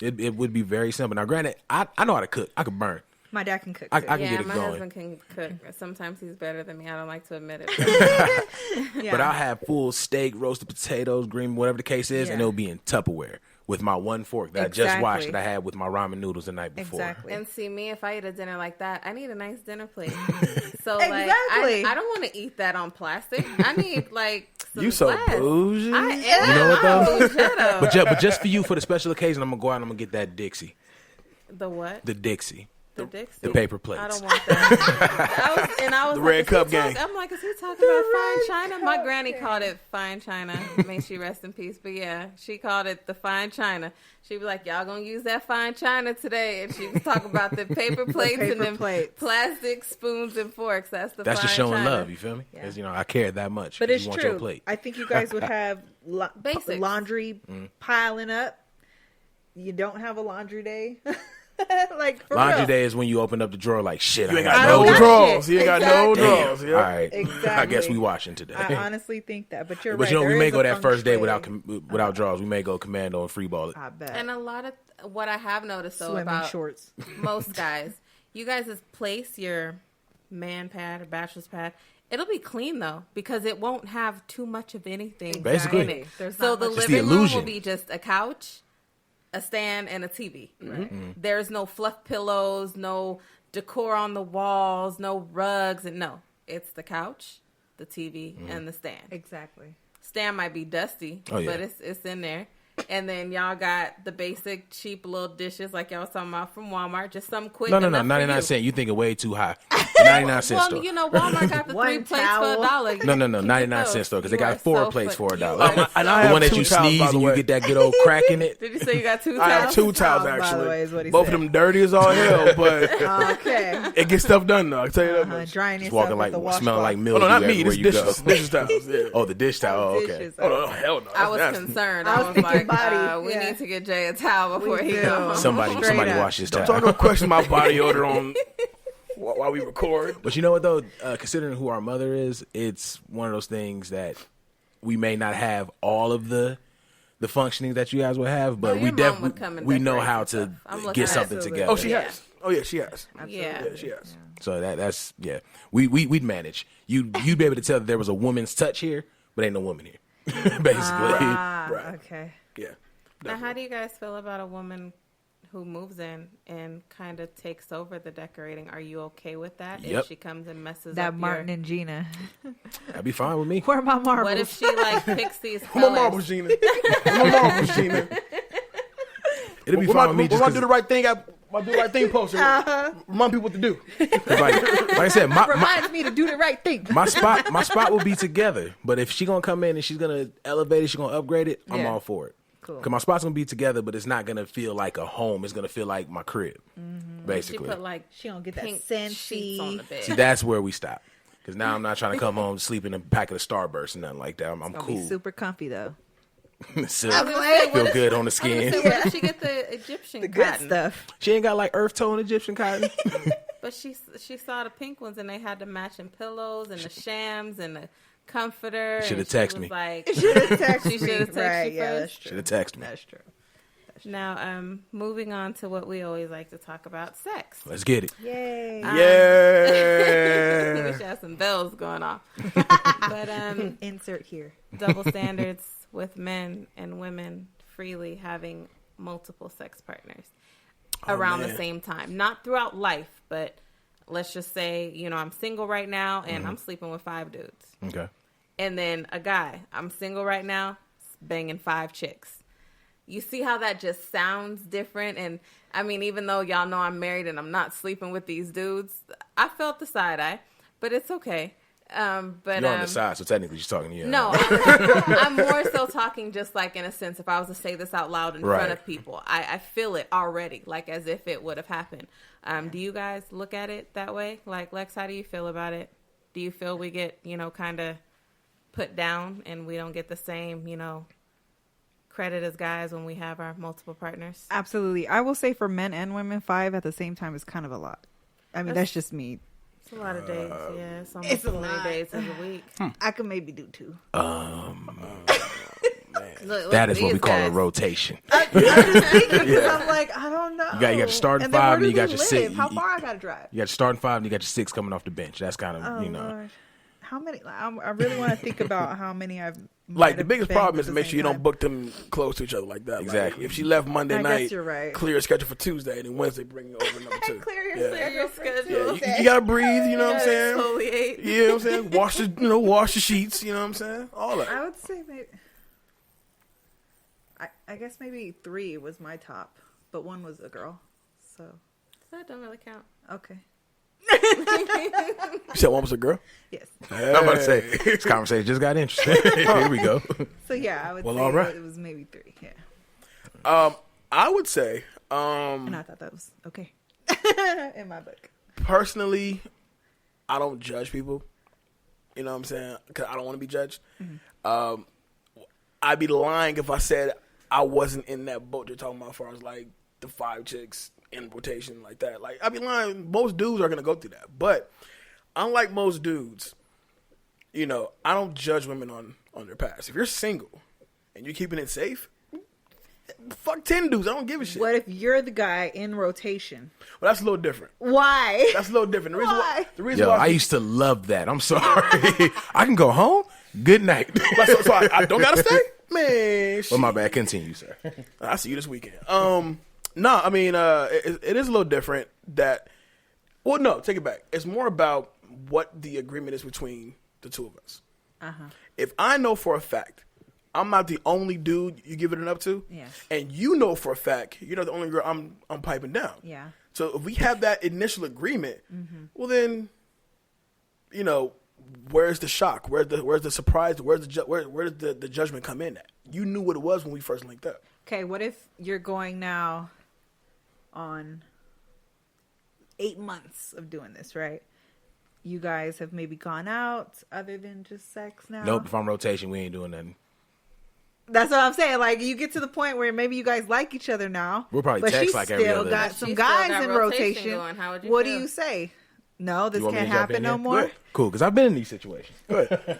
It would be very simple. Now, granted, I know how to cook. I could burn. My dad can cook. I too. can Yeah, get it my going. husband can cook. Sometimes he's better than me. I don't like to admit it. Yeah. But I'll have full steak, roasted potatoes, green, whatever the case is, and Yeah. it'll be in Tupperware with my one fork that I just washed Exactly. that I had with my ramen noodles the night before. Exactly. And see, me, if I eat a dinner like that, I need a nice dinner plate. So, like, Exactly. I don't want to eat that on plastic. I need, like, some You so glass. bougie. I am. You know what, though? I'm bougetto. But just for you, for the special occasion, I'm going to go out and I'm going to get that Dixie. The what? The Dixie. The Dixie? The paper plates. I don't want that. I was The like, red is he cup talk- gang. I'm like, is he talking about fine china? My granny called it fine china. May she rest in peace. But yeah, she called it the fine china. She was like, y'all gonna use that fine china today. And she was talking about the paper plates and paper them plates. plastic spoons and forks. That's That's fine just showing china. love, you feel me? Because, I care that much. But You it's want true. your plate. I think you guys would have Basics. laundry piling up. You don't have a laundry day. Like for Laundry real. day is when you open up the drawer like, shit, You ain't I got don't no got drawers. shit. You ain't got no Exactly. drawers. All Yeah. right. I Exactly. guess we washing today. I honestly think that, but you're But right. we there may is go a that first day feng without shui. without draws. We may go commando and free ball it. I bet. And a lot of what I have noticed though Swimming about shorts. most guys, you guys just place your man pad or bachelor's pad. It'll be clean though because it won't have too much of anything Basically. in it. There's So not the much- It's the living room illusion. will be just a couch, a stand, and a TV. Mm-hmm. There's no fluff pillows, no decor on the walls, no rugs, and no, it's the couch, the TV, Mm-hmm. and the stand. Exactly. Stand might be dusty, Oh, yeah. but it's in there. And then y'all got the basic cheap little dishes like y'all was talking about from Walmart. Just some quick. No, enough for 99 you. cents. You thinking way too high. 99 cent Well, store. you know, Walmart got the 3 plates for $1. No, 99 cent store because they got 4 plates for $1. And I The have one that 2 you towels, sneeze by the and you way. get that good old crack in it. Did you say you got 2 I have towels? 2 towels By the actually. way, is what he Both said. of them dirty as all hell, but Okay. it gets stuff done though. I can tell you that much. Drying Just yourself walking with the like smelling like washcloth. milk. Oh no, not me. everywhere This you dishes, go. dishes towels. Yeah. Oh, the dish towel. Oh, okay. Dishes. Oh no, hell no. I was That's nasty. concerned. I I was was thinking like, body, we yeah. need to get Jay a towel before he do. goes home. Somebody Straight up. wash his Don't towel. talk or question my body odor on while we record. But you know what though? Considering who our mother is, it's one of those things that we may not have all of the functioning that you guys would have, but No, we your mom would come definitely and we know decorate how and to stuff. I'm looking get at something it. together. Oh, she Yeah. has. Oh yeah, she has. Yeah. Yeah, she has. So that's yeah. We'd manage. You'd be able to tell that there was a woman's touch here, but ain't no woman here. Basically. Right. Okay. Yeah. Now, how do you guys feel about a woman who moves in and kind of takes over the decorating? Are you okay with that? Yep. If she comes and messes That up Martin your... and Gina. That'd be fine with me. Where are my marbles? What if she like picks these Who my marbles, colors? Gina? Who my marbles, Gina? It'd be We're fine with me my just do the 'cause- right thing. My do the right thing poster. Remind people what to do. like I said, my Reminds me to do the right thing. my spot will be together. But if she gonna come in and she's gonna elevate it, she's gonna upgrade it, I'm Yeah. all for it. Cool. Cause my spot's gonna be together, but it's not gonna feel like a home. It's gonna feel like my crib, She basically. put like She gonna get that pink scenty. sheets on the bed. See, that's where we stop. Cause now I'm not trying to come home sleep in a packet of Starburst and nothing like that. I'm Gonna cool. be super comfy though. Silk. I was gonna say, Feel what good on the I was skin. gonna say, what if she get the Egyptian The good cotton? stuff. She ain't got like earth tone Egyptian cotton. But she saw the pink ones and they had the matching pillows and the shams and the comforter. Shoulda and she texted was me. Like, She should have texted She should've texted right, you yeah, first. that's true. Should have texted me. That's true. now, moving on to what we always like to talk about: sex. Let's get it. Yay. we Yeah. should have some bells going off. But Insert here. double standards with men and women freely having multiple sex partners around the man. same time. Not throughout life, but let's just say, I'm single right now and I'm sleeping with 5 dudes. Okay. And then a guy, I'm single right now, banging 5 chicks. You see how that just sounds different? And I mean, even though y'all know I'm married and I'm not sleeping with these dudes, I felt the side eye, but it's okay. But You're on the side, so technically she's talking to you. no, I'm more so talking just like in a sense, if I was to say this out loud in front Right. of people, I feel it already, like as if it would have happened. Do you guys look at it that way? Like, Lex, how do you feel about it? Do you feel we get, kind of put down and we don't get the same, credit as guys when we have our multiple partners? Absolutely. I will say for men and women, 5 at the same time is kind of a lot. I mean, that's just me. It's a lot of days, yeah. It's almost it's a 20 lot. days in a week. I could maybe do 2. Look, That is what we these call a guys. rotation. I'm just thinking 'cause I'm like, I don't know. You got your starting and then 5 where and do you got we your 6. live? How far I gotta drive? You got your starting 5 and you got your 6 coming off the bench. That's kind of, Oh, you know. Lord. How many? I really want to think about how many I've. Like might the have biggest banged problem at is to the make same sure you don't time. book them close to each other like that. Exactly. Like, if she left Monday I night, guess you're right. clear a schedule for Tuesday, and then Wednesday bring you over number 2. Clear Yeah. Your schedule. Yeah, you gotta breathe. You know what I'm saying? Exfoliate. You know what I'm saying? Wash the sheets. You know what I'm saying? All that. I would say maybe. I guess maybe 3 was my top, but 1 was a girl. So That don't really count. okay. You said one was a girl. Yes. I'm about to say, this conversation just got interesting. Here we go. So yeah, I would Well, say all right. it was maybe 3. Yeah. I would say, And I thought that was okay in my book. personally, I don't judge people. You know what I'm saying? Because I don't want to be judged. I'd be lying if I said I wasn't in that boat you're talking about as far as like the 5 chicks in rotation like that. Like, I'd be lying. Most dudes are going to go through that. But unlike most dudes, I don't judge women on their past. If you're single and you're keeping it safe, fuck 10 dudes. I don't give a shit. What if you're the guy in rotation? Well, that's a little different. Why? That's a little different. The reason Why? The reason Yo, why I used to love that. I'm sorry. I can go home. Good night. so I don't gotta stay, man. Well, my bad. Continue, sir. I'll see you this weekend. No, I mean, it is a little different. Well, no, take it back. It's more about what the agreement is between the two of us. If I know for a fact I'm not the only dude you giving it up to. Yeah. And you know for a fact you're not the only girl I'm piping down. Yeah. So if we have that initial agreement, well then, you know, where's the shock? Where's the surprise? Where does the judgment come in at? You knew what it was when we first linked up. Okay, what if you're going now on 8 months of doing this, right? You guys have maybe gone out other than just sex now? Nope. If I'm rotation, we ain't doing nothing. That's what I'm saying. Like, you get to the point where maybe you guys like each other now. We'll probably but text she's like every still other. got She some still guys got in rotation rotation. going. How would you What feel? do you say? No, this You want me can't to jump happen in no here? more. Good. Cool, because I've been in these situations. Good.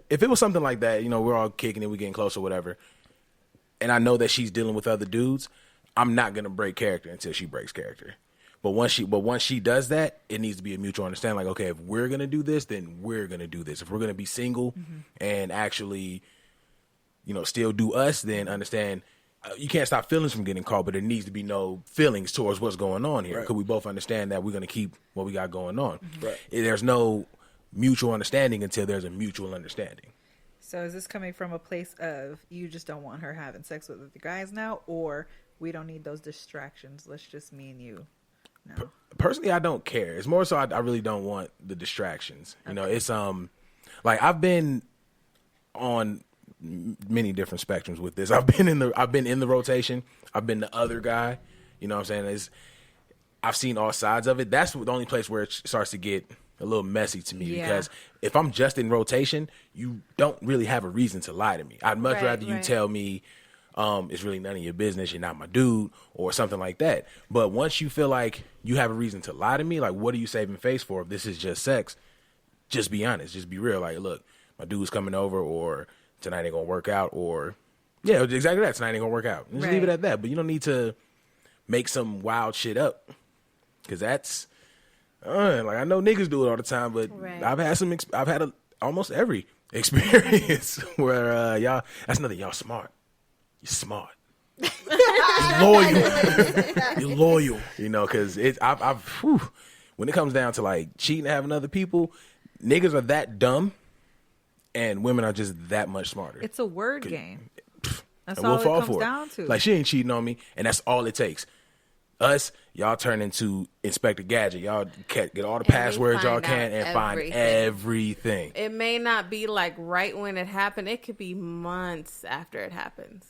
If it was something like that, you know, we're all kicking it, we getting close or whatever, and I know that she's dealing with other dudes, I'm not gonna break character until she breaks character. But once she does that, it needs to be a mutual understanding. Like, okay, if we're gonna do this, then we're gonna do this. If we're gonna be single and actually, you know, still do us, then understand you can't stop feelings from getting caught, but there needs to be no feelings towards what's going on here. Because we both understand that we're gonna keep what we got going on. Right. There's no mutual understanding until there's a mutual understanding. So is this coming from a place of you just don't want her having sex with other guys now, or we don't need those distractions? Let's just me and you. No. Personally, I don't care. It's more so I really don't want the distractions. You know, it's like I've been on many different spectrums with this. I've been in the rotation. I've been the other guy. You know what I'm saying? I've seen all sides of it. That's the only place where it starts to get a little messy to me because if I'm just in rotation, you don't really have a reason to lie to me. I'd much rather you tell me it's really none of your business, you're not my dude, or something like that. But once you feel like you have a reason to lie to me, like, what are you saving face for if this is just sex? Just be honest. Just be real. Like, look, my dude's coming over, or tonight ain't gonna work out, or yeah, exactly that. Tonight ain't gonna work out. Just leave it at that. But you don't need to make some wild shit up, because that's like, I know niggas do it all the time, but I've had almost every experience where y'all. That's another, y'all smart. You're smart. You're loyal. You're loyal. You know, because when it comes down to like cheating and having other people, niggas are that dumb, and women are just that much smarter. It's a word game. That's and all we'll fall it comes for down it. to. Like, she ain't cheating on me, and that's all it takes. Us, y'all turn into Inspector Gadget. Y'all get all the passwords y'all can and find everything. It may not be like right when it happened. It could be months after it happens.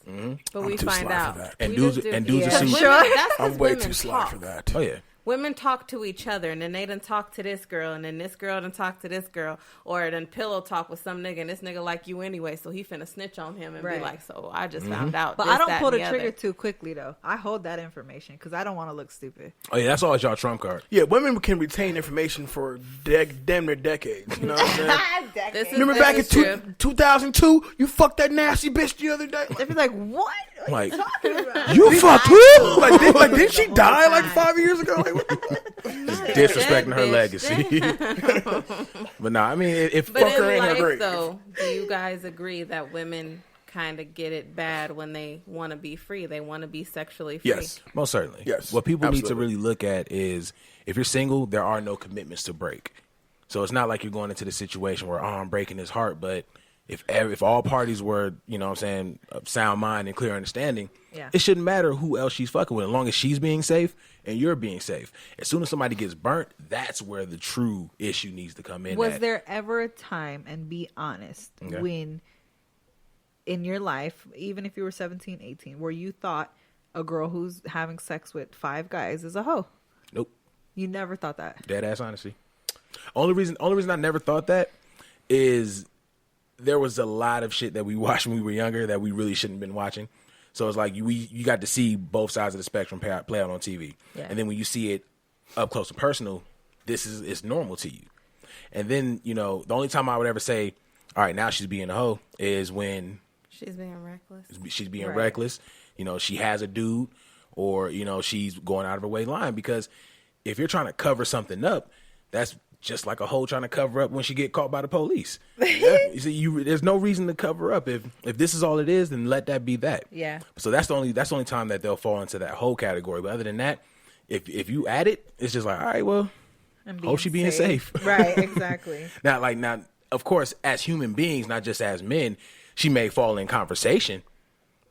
But we find out. And dudes are super. I'm way too sly for that. Oh yeah. Women talk to each other, and then they done talk to this girl, and then this girl done talk to this girl, or then pillow talk with some nigga, and this nigga like you anyway, so he finna snitch on him and be like, so I just found out. But this, I don't that, pull and the the trigger other. too quickly, though. I hold that information because I don't want to look stupid. Oh yeah, that's always y'all trump card. Yeah, women can retain information for damn near decades. You know what I'm saying? This is- Remember this back in is true. 2002, you fucked that nasty bitch the other day. They'd be like, what? What Like, are you talking about? you fucked who? Like, did she die like 5 years ago? Like, Disrespecting her bitch. legacy. But no, I mean, if But Fuck her in in her life, grave. though, do you guys agree that women kind of get it bad when they want to be free? They want to be sexually free. yes. most certainly, Yes, what people need to absolutely. really look at is, if you're single, there are no commitments to break. So it's not like you're going into the situation where, I'm breaking his heart. But if all parties were, you know what I'm saying, of sound mind and clear understanding, it shouldn't matter who else she's fucking with, as long as she's being safe and you're being safe. As soon as somebody gets burnt, that's where the true issue needs to come in. Was there ever a time, and be honest, Okay. when in your life, even if you were 17, 18, where you thought a girl who's having sex with 5 guys is a hoe? Nope. You never thought that? Dead ass honesty. Only reason I never thought that is there was a lot of shit that we watched when we were younger that we really shouldn't have been watching. So it's like you got to see both sides of the spectrum play out on TV. Yeah. And then when you see it up close and personal, it's normal to you. And then, you know, the only time I would ever say, all right, now she's being a hoe is when She's being reckless. she's being reckless. You know, she has a dude, or, you know, she's going out of her way lying. Because if you're trying to cover something up, that's just like a hoe trying to cover up when she get caught by the police. You see, there's no reason to cover up. If this is all it is, then let that be that. Yeah. So that's the only time that they'll fall into that whole category. But other than that, if you add it, it's just like, all right, well, hope she being safe. Right, exactly. Now, of course, as human beings, not just as men, she may fall in conversation.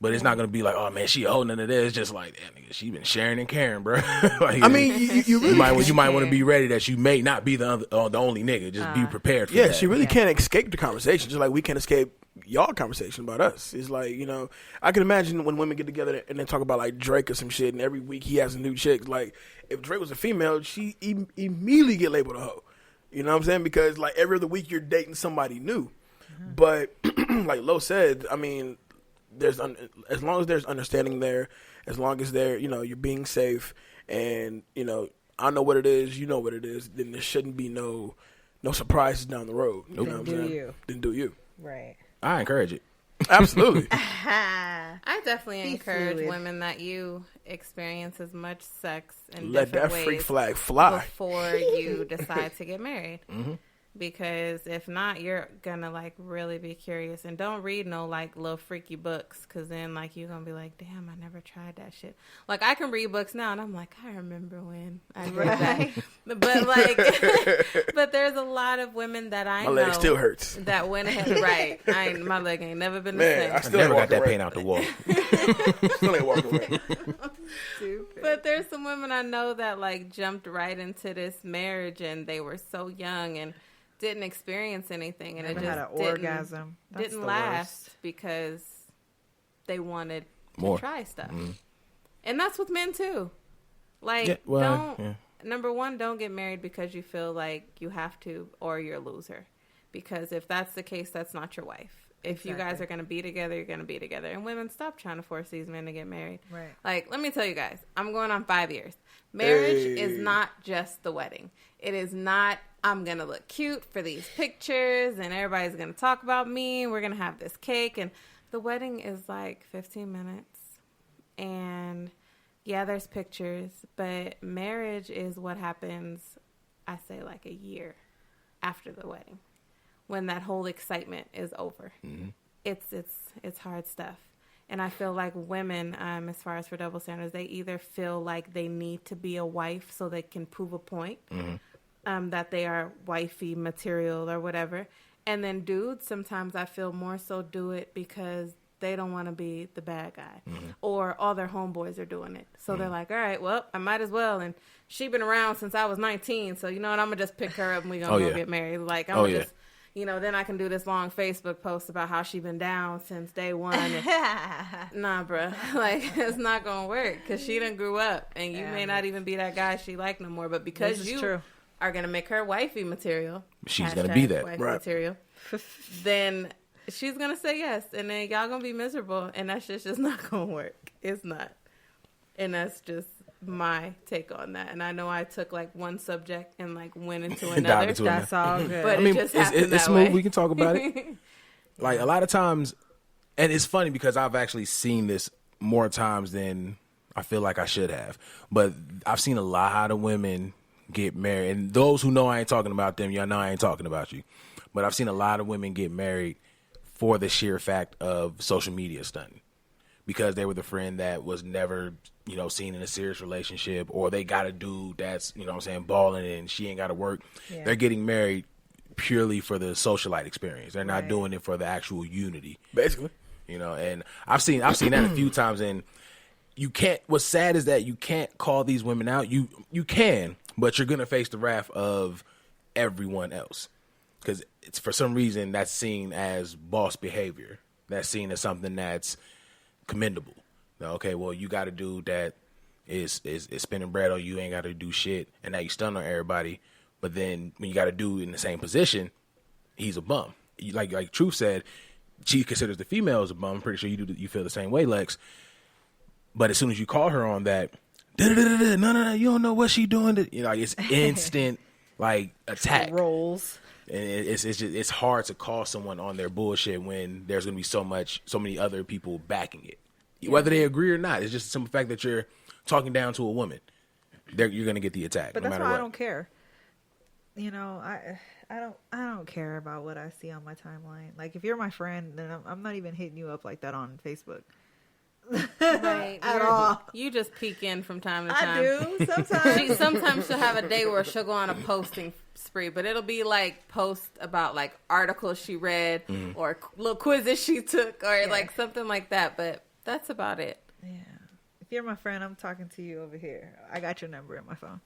But it's not going to be like, oh, man, she holding into this. It's just like, damn, nigga, she been sharing and caring, bro. Like, I mean, you really you might want to be ready that you may not be the only nigga. Just be prepared for that. Yeah, she really can't escape the conversation, just like we can't escape y'all conversation about us. It's like, you know, I can imagine when women get together and then talk about like Drake or some shit, and every week he has a new chick. Like, if Drake was a female, she immediately get labeled a hoe. You know what I'm saying? Because like every other week you're dating somebody new. Mm-hmm. But like Lo said, I mean, there's as long as there's understanding there, as long as you're being safe, and I know what it is, you know what it is, then there shouldn't be no surprises down the road. You know what I'm saying? Then do you. Right. I encourage it. Absolutely. I definitely encourage women that you experience as much sex in Let different that ways freak flag fly before you decide to get married. Mm-hmm. Because if not, you're gonna like really be curious, and don't read no like little freaky books, because then like you're gonna be like, damn, I never tried that shit. Like I can read books now and I'm like, I remember when I read that. But like but there's a lot of women that I know, my leg still hurts, that went ahead. Right, my leg ain't never been the same. I still never got that pain out the wall. Still ain't walking around. But there's some women I know that like jumped right into this marriage, and they were so young and didn't experience anything, and Never it just had an orgasm. Didn't last because they wanted more to try stuff. Mm-hmm. And that's with men too. Like, number one, don't get married because you feel like you have to, or you're a loser. Because if that's the case, that's not your wife. If you guys are going to be together, you're going to be together. And women, stop trying to force these men to get married. Right. Like, let me tell you guys, I'm going on 5 years. Marriage is not just the wedding. It is not, I'm going to look cute for these pictures and everybody's going to talk about me and we're going to have this cake. And the wedding is like 15 minutes. And yeah, there's pictures, but marriage is what happens, I say, like a year after the wedding, when that whole excitement is over. Mm-hmm. It's hard stuff. And I feel like women, as far as for double standards, they either feel like they need to be a wife so they can prove a point, that they are wifey material or whatever. And then dudes, sometimes I feel more so do it because they don't want to be the bad guy, or all their homeboys are doing it. So they're like, all right, well, I might as well. And she been around since I was 19. So you know what? I'm going to just pick her up and we're going to go get married. Like, I'm going to just, then I can do this long Facebook post about how she been down since day one. And, nah, bro. Like, it's not going to work because she done grew up and you may not even be that guy she like no more. But because you are going to make her wifey material. She's going to be that. Wifey material. Then she's going to say yes. And then y'all going to be miserable. And that shit's just not going to work. It's not. And that's just my take on that. And I know I took like one subject and like went into another. That's all good. But it just happened it's that way. smooth. We can talk about it. Like a lot of times, and it's funny because I've actually seen this more times than I feel like I should have. But I've seen a lot of women get married. And those who know I ain't talking about them, y'all know I ain't talking about you. But I've seen a lot of women get married for the sheer fact of social media stunting. Because they were the friend that was never, seen in a serious relationship, or they got a dude that's, balling and she ain't got to work. Yeah. They're getting married purely for the socialite experience. They're not doing it for the actual unity. Basically. And I've seen that a few times, and you can't, what's sad is that you can't call these women out. You can, but you're going to face the wrath of everyone else. Because it's, for some reason, that's seen as boss behavior. That's seen as something that's commendable. Okay, well, you got a dude that is spending bread on you, ain't got to do shit, and now you stun on everybody. But then when you got a dude in the same position, he's a bum. Like Truth said, she considers the female as a bum. I'm pretty sure you feel the same way, Lex. But as soon as you call her on that, no, you don't know what she doing. It's instant attack. Rolls. And it's hard to call someone on their bullshit when there's going to be so many other people backing it, whether they agree or not. It's just the simple fact that you're talking down to a woman. You're going to get the attack. But no that's matter why what. I don't care. I don't care about what I see on my timeline. Like if you're my friend, then I'm not even hitting you up like that on Facebook. Right. at all. You just peek in from time to time. I do sometimes. Sometimes she'll have a day where she'll go on a posting spree, but it'll be like post about like articles she read or little quizzes she took or like something like that. But that's about it. Yeah. If you're my friend, I'm talking to you over here. I got your number in my phone.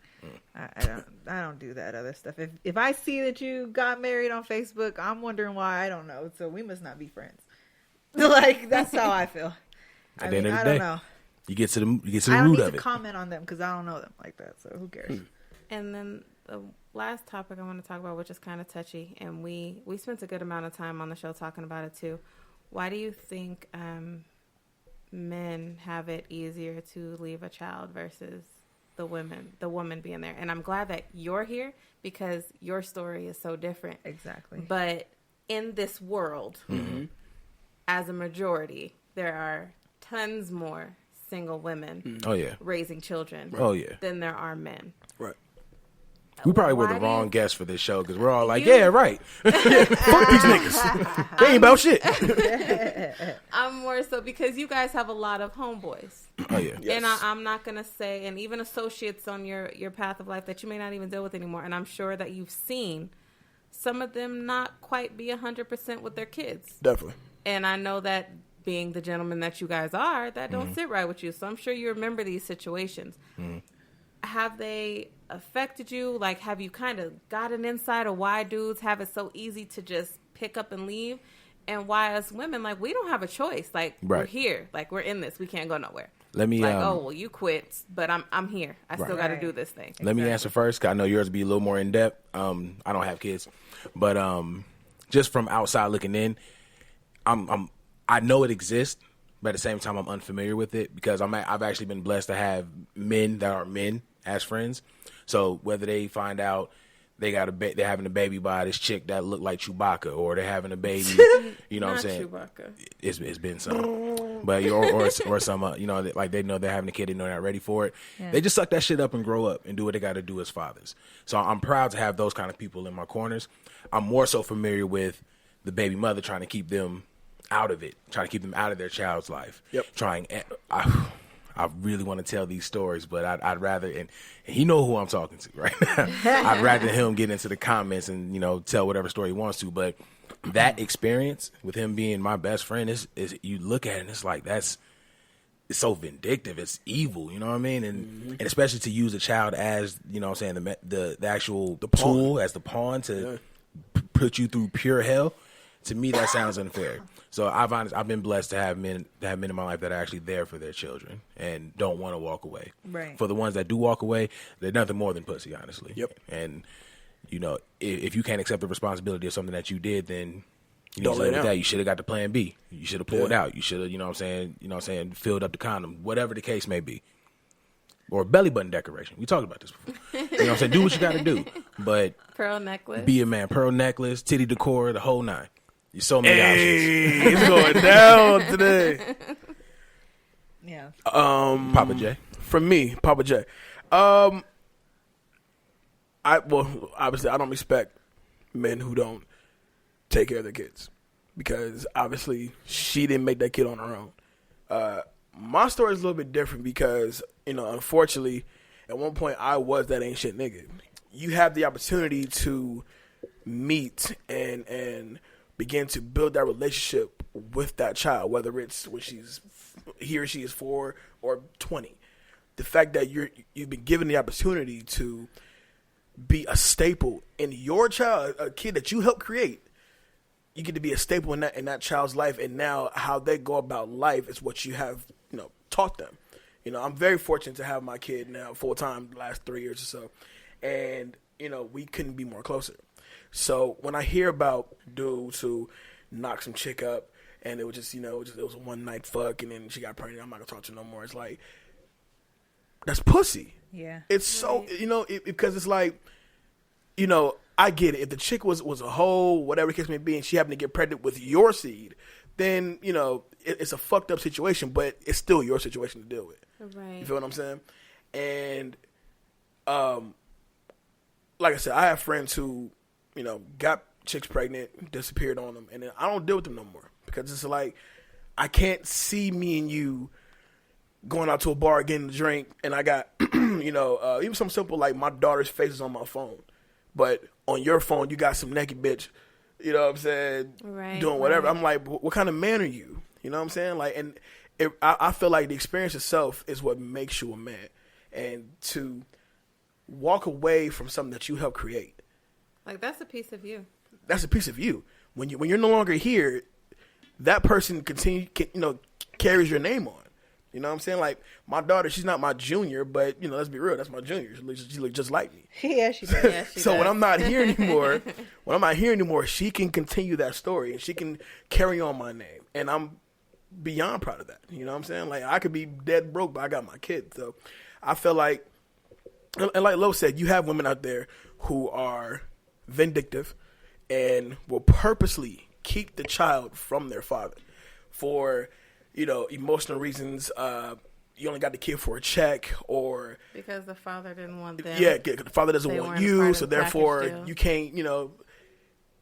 I don't do that other stuff. If I see that you got married on Facebook, I'm wondering why. I don't know. So we must not be friends. Like, that's how I feel. At the end of the I day, don't know. you get to the root of it. I don't need to comment on them because I don't know them like that. So who cares? And then the last topic I want to talk about, which is kind of touchy, and we spent a good amount of time on the show talking about it too. Why do you think men have it easier to leave a child versus the woman being there? And I'm glad that you're here because your story is so different. Exactly. But in this world, as a majority, there are tons more single women raising children than there are men. Right. We probably were the wrong guests for this show because we're all like, yeah, right. Fuck these niggas. They ain't about shit. I'm more so because you guys have a lot of homeboys. Oh, yeah. Yes. And I'm not going to say, and even associates on your path of life that you may not even deal with anymore. And I'm sure that you've seen some of them not quite be 100% with their kids. Definitely. And I know that being the gentleman that you guys are, that don't sit right with you. So I'm sure you remember these situations. Have they affected you? Like, have you kind of got an insight of why dudes have it so easy to just pick up and leave? And why us women, like, we don't have a choice. Like, we're here. Like, we're in this. We can't go nowhere. Let me, like, oh, well, you quit, but I'm here. I still got to do this thing. Let me answer first, because I know yours will be a little more in depth. I don't have kids, but just from outside looking in, I know it exists, but at the same time, I'm unfamiliar with it because I've actually been blessed to have men that are men as friends. So whether they find out they're having a baby by this chick that looked like Chewbacca, or they're having a baby, you know what I'm saying? Chewbacca. It's been some, but or some, you know, like they know they're having a kid, they know they're not ready for it. Yeah. They just suck that shit up and grow up and do what they got to do as fathers. So I'm proud to have those kind of people in my corners. I'm more so familiar with the baby mother trying to keep them out of it, trying to keep them out of their child's life. Yep. I really want to tell these stories, but I'd rather, and he know who I'm talking to right now. I'd rather him get into the comments and, you know, tell whatever story he wants to. But that experience with him being my best friend is you look at it and it's like, it's so vindictive. It's evil. You know what I mean? And especially to use a child as, you know what I'm saying, the actual tool, as the pawn to put you through pure hell. To me, that sounds unfair. So I've been blessed to have men in my life that are actually there for their children and don't want to walk away. Right. For the ones that do walk away, they're nothing more than pussy, honestly. Yep. And you know, if you can't accept the responsibility of something that you did, then you don't live with that. You should have got the plan B. You should have pulled out. You should have, you know what I'm saying, filled up the condom, whatever the case may be. Or belly button decoration. We talked about this before. You know what I'm saying? Do what you got to do. But pearl necklace. Be a man. Pearl necklace, titty decor, the whole nine. There's so many options. It's going down today. Yeah. Papa J. From me, Papa J. Obviously I don't respect men who don't take care of their kids because obviously she didn't make that kid on her own. My story is a little bit different because, you know, unfortunately, at one point I was that ain't shit nigga. You have the opportunity to meet and begin to build that relationship with that child, whether it's when he or she is 4 or 20. The fact that you've been given the opportunity to be a staple in your child, a kid that you helped create, you get to be a staple in that child's life, and now how they go about life is what you have, you know, taught them. You know, I'm very fortunate to have my kid now full time the last 3 years or so, and you know, we couldn't be more closer. So when I hear about dudes who knock some chick up and it was just, you know, it was a one night fuck and then she got pregnant, I'm not gonna talk to her no more. It's like, that's pussy. Yeah. It's so, you know, because it's like, you know, I get it. If the chick was a hoe, whatever the case may be, and she happened to get pregnant with your seed, then, you know, it's a fucked up situation, but it's still your situation to deal with. Right. You feel what I'm saying? And, like I said, I have friends who, you know, got chicks pregnant, disappeared on them, and then I don't deal with them no more because it's like I can't see me and you going out to a bar, getting a drink, and I got, even something simple like my daughter's face is on my phone. But on your phone, you got some naked bitch, you know what I'm saying, doing whatever. Right. I'm like, what kind of man are you? You know what I'm saying? Like, and I feel like the experience itself is what makes you a man. And to walk away from something that you helped create. Like, that's a piece of you. That's a piece of you. When you're no longer here, that person carries your name on. You know what I'm saying? Like, my daughter, she's not my junior, but, let's be real, that's my junior. She looks just like me. Yeah, she does. Yeah, she so does. when I'm not here anymore, she can continue that story and she can carry on my name. And I'm beyond proud of that. You know what I'm saying? Like, I could be dead broke, but I got my kid. So I feel like, and like Lo said, you have women out there who are vindictive and will purposely keep the child from their father for, emotional reasons. You only got the kid for a check, or because the father didn't want them. Yeah, the father doesn't want you, so therefore you can't.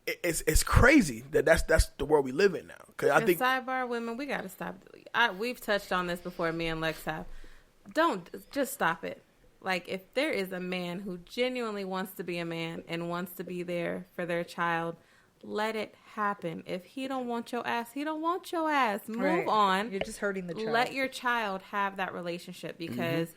It's crazy that's the world we live in now. Because I think sidebar women, we got to stop. We've touched on this before. Me and Lex have. Just stop it. Like, if there is a man who genuinely wants to be a man and wants to be there for their child, let it happen. If he don't want your ass, he don't want your ass. Move on. You're just hurting the child. Let your child have that relationship, because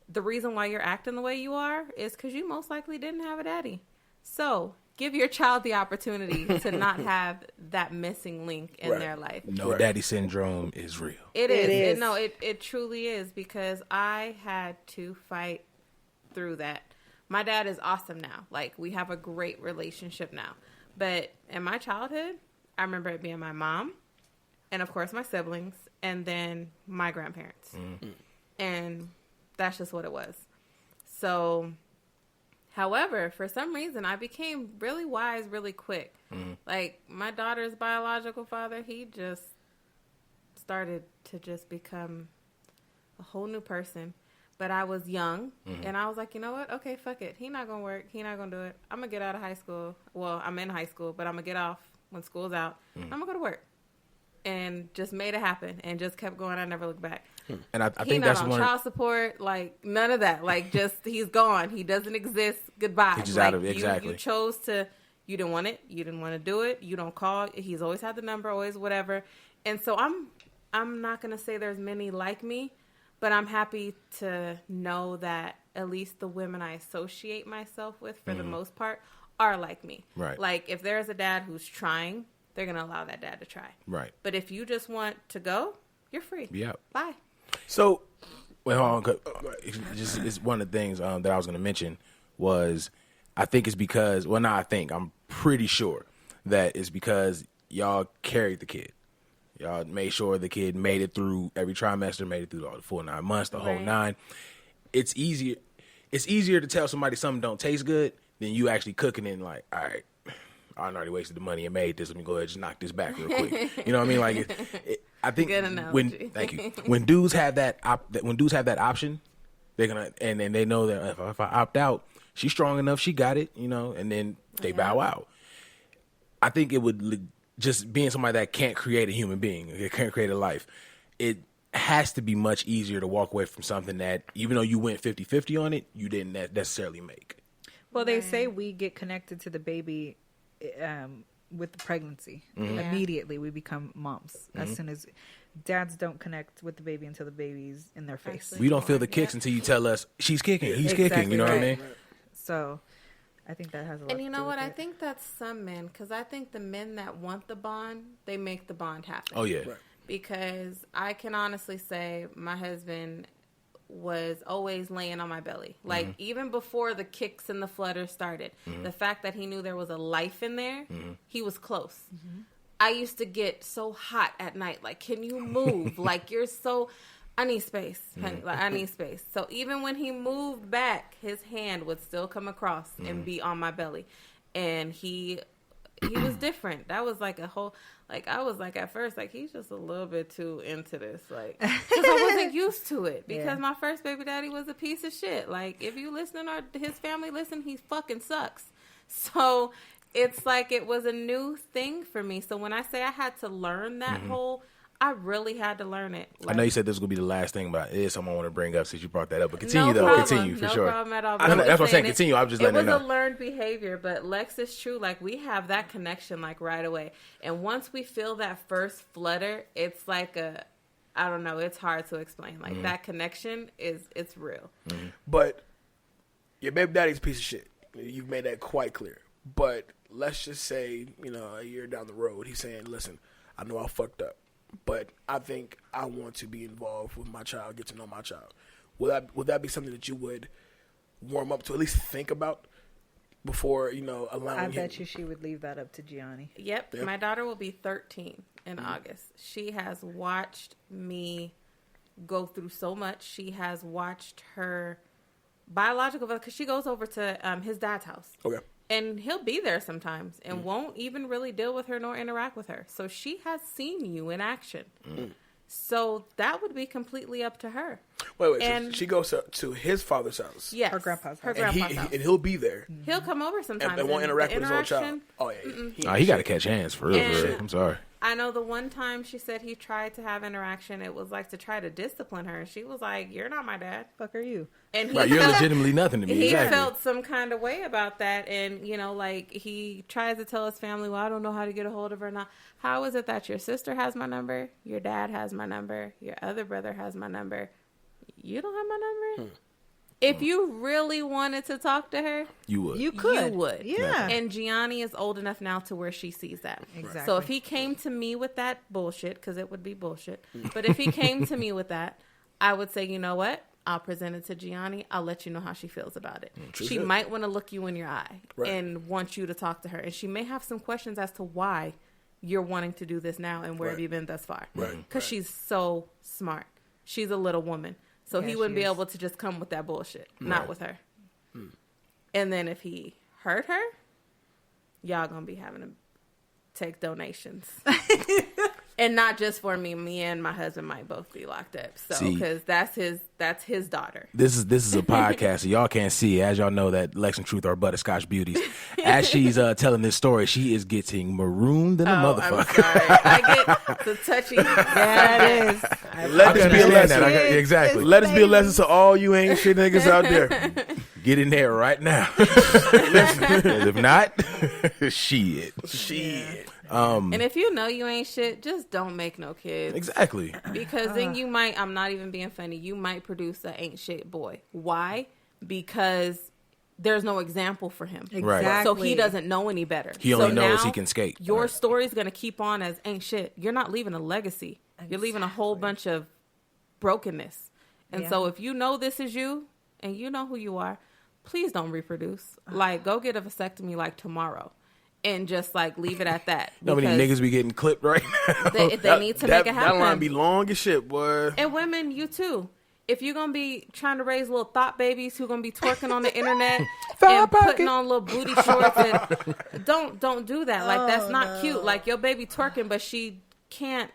the reason why you're acting the way you are is because you most likely didn't have a daddy. So give your child the opportunity to not have that missing link in their life. No daddy syndrome is real. It is. It truly is, because I had to fight through that. My dad is awesome now. Like, we have a great relationship now. But in my childhood, I remember it being my mom and, of course, my siblings and then my grandparents. Mm-hmm. And that's just what it was. So, however, for some reason, I became really wise really quick. Mm-hmm. Like, my daughter's biological father, he just started to just become a whole new person. But I was young, and I was like, you know what? Okay, fuck it. He not going to work. He not going to do it. I'm going to get out of high school. Well, I'm in high school, but I'm going to get off when school's out. I'm going to go to work. And just made it happen and just kept going. I never looked back. And I think not that's on one child support, like, none of that. Like, just, he's gone. He doesn't exist. Goodbye. He's just like, out of it. Exactly. You chose to, you didn't want it. You didn't want to do it. You don't call. He's always had the number, always whatever. And so I'm not going to say there's many like me. But I'm happy to know that at least the women I associate myself with, for the most part, are like me. Right. Like, if there's a dad who's trying, they're going to allow that dad to try. Right. But if you just want to go, you're free. Yeah. Bye. so. Wait, hold on. It's one of the things that I was going to mention was, I think it's because, well, not I think, I'm pretty sure that it's because y'all carried the kid. Y'all made sure the kid made it through every trimester, made it through all the full 9 months, the whole 9. It's easier to tell somebody something don't taste good than you actually cooking and like, all right, I already wasted the money and made this. Let me go ahead and just knock this back real quick. You know what I mean? Like, I think good analogy. Thank you. When dudes have that option, they're gonna and they know that if I opt out, she's strong enough, she got it, and then they bow out. I think it would. Just being somebody that can't create a human being, that can't create a life, it has to be much easier to walk away from something that, even though you went 50-50 on it, you didn't necessarily make. Well, they say we get connected to the baby with the pregnancy. Mm-hmm. Immediately we become moms. As soon as dads don't connect with the baby until the baby's in their face. We don't feel the kicks until you tell us, she's kicking, he's kicking, you know what I mean? So I think that has a lot to do with it. And you know what? I think that's some men, because I think the men that want the bond, they make the bond happen. Oh, yeah. Right. Because I can honestly say my husband was always laying on my belly. Like, even before the kicks and the flutter started, the fact that he knew there was a life in there, he was close. I used to get so hot at night. Like, can you move? Like, you're so... I need space, honey. Like, I need space. So even when he moved back, his hand would still come across and be on my belly. And he was different. That was like a whole, like, I was like, at first, like, he's just a little bit too into this. Like, because I wasn't used to it. Because my first baby daddy was a piece of shit. Like, if you listen or his family listen, he fucking sucks. So it's like it was a new thing for me. So when I say I had to learn that whole I really had to learn it. I know you said this was going to be the last thing, but it is something I want to bring up since you brought that up. But continue, Continue, for sure. No problem at all. That's what I'm saying. Continue. I was just letting you know. It was a learned behavior, but Lex is true. Like, we have that connection, like, right away. And once we feel that first flutter, it's like I don't know, it's hard to explain. Like, that connection it's real. But your baby daddy's a piece of shit. You've made that quite clear. But let's just say, a year down the road, he's saying, listen, I know I fucked up, but I think I want to be involved with my child, get to know my child. Would that be something that you would warm up to, at least think about before, allowing him? I bet you she would leave that up to Gianni. Yep. My daughter will be 13 in August. She has watched me go through so much. She has watched her biological, because she goes over to his dad's house. Okay. And he'll be there sometimes and won't even really deal with her nor interact with her. So she has seen you in action. So that would be completely up to her. Wait. And so she goes to his father's house. Yes. Her grandpa's house. And he'll be there. He'll come over sometimes. And won't interact with his own child. Oh, yeah. He got to catch hands for real. And I'm sorry. I know the one time she said he tried to have interaction, it was like to try to discipline her. And she was like, "You're not my dad. Fuck are you?" And Right, you're legitimately nothing to me. He Exactly. felt some kind of way about that. And, like, he tries to tell his family, well, I don't know how to get a hold of her now. How is it that your sister has my number? Your dad has my number. Your other brother has my number. You don't have my number? If you really wanted to talk to her, You would. You could. You would. Yeah. And Gianni is old enough now to where she sees that. Exactly. So if he came to me with that bullshit, because it would be bullshit, but if he came to me with that, I would say, you know what? I'll present it to Gianni. I'll let you know how she feels about it. She might want to look you in your eye and want you to talk to her. And she may have some questions as to why you're wanting to do this now and where have you been thus far. Because she's so smart. She's a little woman. So he wouldn't be able to just come with that bullshit. Not with her. And then if he hurt her, y'all gonna be having to take donations. And not just for me. Me and my husband might both be locked up. So because that's his daughter. This is a podcast, so y'all can't see. As y'all know, that Lex and Truth are butterscotch beauties. As she's telling this story, she is getting marooned in a motherfucker. I'm sorry. I get the touchy. Yeah, it is. Let this be a lesson. Exactly. Let us be a lesson to all you ain't shit niggas out there. Get in there right now. If not, shit. And if you know you ain't shit, just don't make no kids. Exactly. Because then you might, I'm not even being funny, you might produce an ain't shit boy. Why? Because there's no example for him. Right. So he doesn't know any better. He only knows he can skate. Your story's going to keep on as ain't shit. You're not leaving a legacy. You're leaving a whole bunch of brokenness. And so if you know this is you and you know who you are, please don't reproduce. Like, go get a vasectomy like tomorrow. And just like leave it at that. How many niggas be getting clipped right now? They need to make it happen. That line be long as shit, boy. And women, you too. If you're going to be trying to raise little thought babies who going to be twerking on the internet and putting on little booty shorts, and don't do that. Like, that's not cute. Like, your baby twerking, but she can't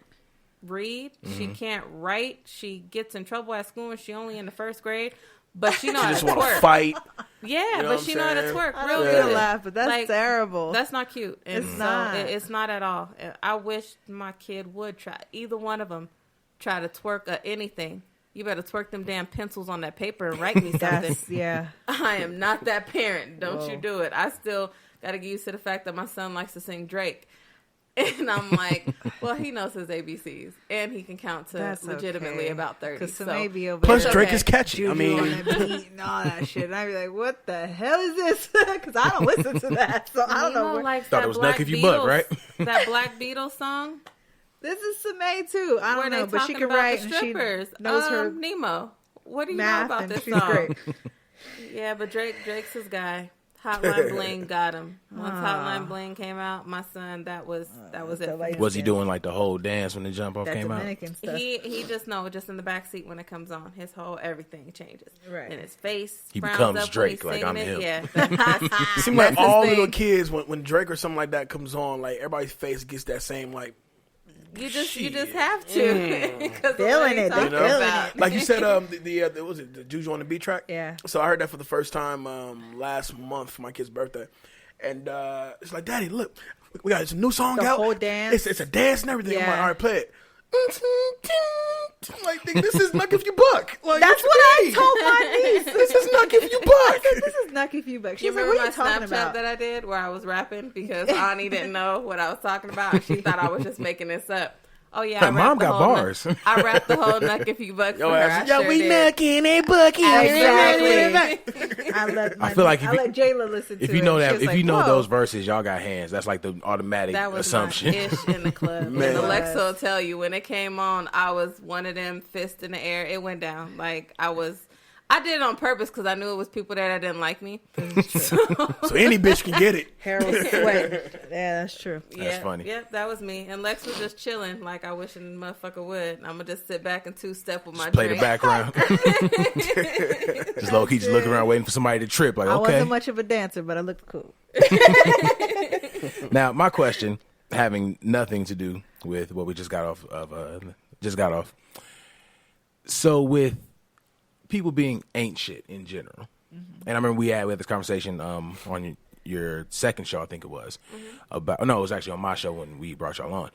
read. She can't write. She gets in trouble at school and she only in the first grade. But she know how to want to twerk. fight. Yeah, You know but what she I'm know how to saying? twerk I real don't good. mean to laugh, but that's Like, terrible. That's not cute. And It's so not. It's not at all. I wish my kid would try. Either one of them try to twerk or anything. You better twerk them damn pencils on that paper and write me something. Yeah. I am not that parent. Don't you do it. I still got to get used to the fact that my son likes to sing Drake. And I'm like, well, he knows his ABCs. And he can count to That's legitimately okay. about 30. Because So maybe over Plus, there, Drake is catchy. Juju I mean, on that beat and all that shit. And I'd be like, what the hell is this? Because I don't listen to that. So I don't know. Like Thought that it was Black Knuck If You Buck, Beatles- right? That Black Beatles song. This is Samay too. I Where don't know, they but she talking can about write the and she strippers. knows her Nemo. What do you know math, about and this she's song? great. Yeah, but Drake's his guy. Hotline Bling got him. Once Hotline Bling came out, my son, that was it. For him. Was he doing like the whole dance when the jump off That came out? Dominican stuff. He just in the back seat when it comes on, his whole everything changes. Right. And his face. He frowns becomes up when Drake, he's like, singing I'm it. him. Yeah, it seems like That's his all thing. little kids when Drake or something like that comes on, like everybody's face gets that same like. you just Shit. have to. 'Cause Feeling it. They talking feeling about. Like you said, the was it the Juju on the Beat track? Yeah. So I heard that for the first time last month for my kid's birthday, and it's like, Daddy, look, we got this new song The out. whole dance. It's a dance and everything. I'm like, Yeah. all right, play it. I'm like, this is not if you buck. Like, That's what I told my niece. This is not if you buck. This is not if you buck. She's You like, remember what are my you talking Snapchat about? that I did where I was rapping because Ani didn't know what I was talking about. She thought I was just making this up. Oh yeah, Her mom got bars. I rapped the whole "Nuck If You Buck" for her. I Yo, sure we did. nucking, they bucking. Exactly. I feel like I let Jayla listen to it. If you know She that, was if like, you know whoa. those verses, y'all got hands. That's like the automatic That was assumption. my ish in the club. Man. And Alexa will tell you when it came on, I was one of them, fist in the air. It went down. Like I did it on purpose because I knew it was people there that didn't like me. So any bitch can get it. Hair was sweating. Yeah, that's true. Yeah, funny. Yep, that was me. And Lex was just chilling, like I wish a motherfucker would. I'm gonna just sit back and two-step with my Play the drink. background. Just low key, just looking around waiting for somebody to trip. Like, I okay. wasn't much of a dancer, but I looked cool. Now, my question, having nothing to do with what we just got off. So with people being ain't shit in general, and I remember we had this conversation on your second show, I think it was, about. No, it was actually on my show when we brought y'all on.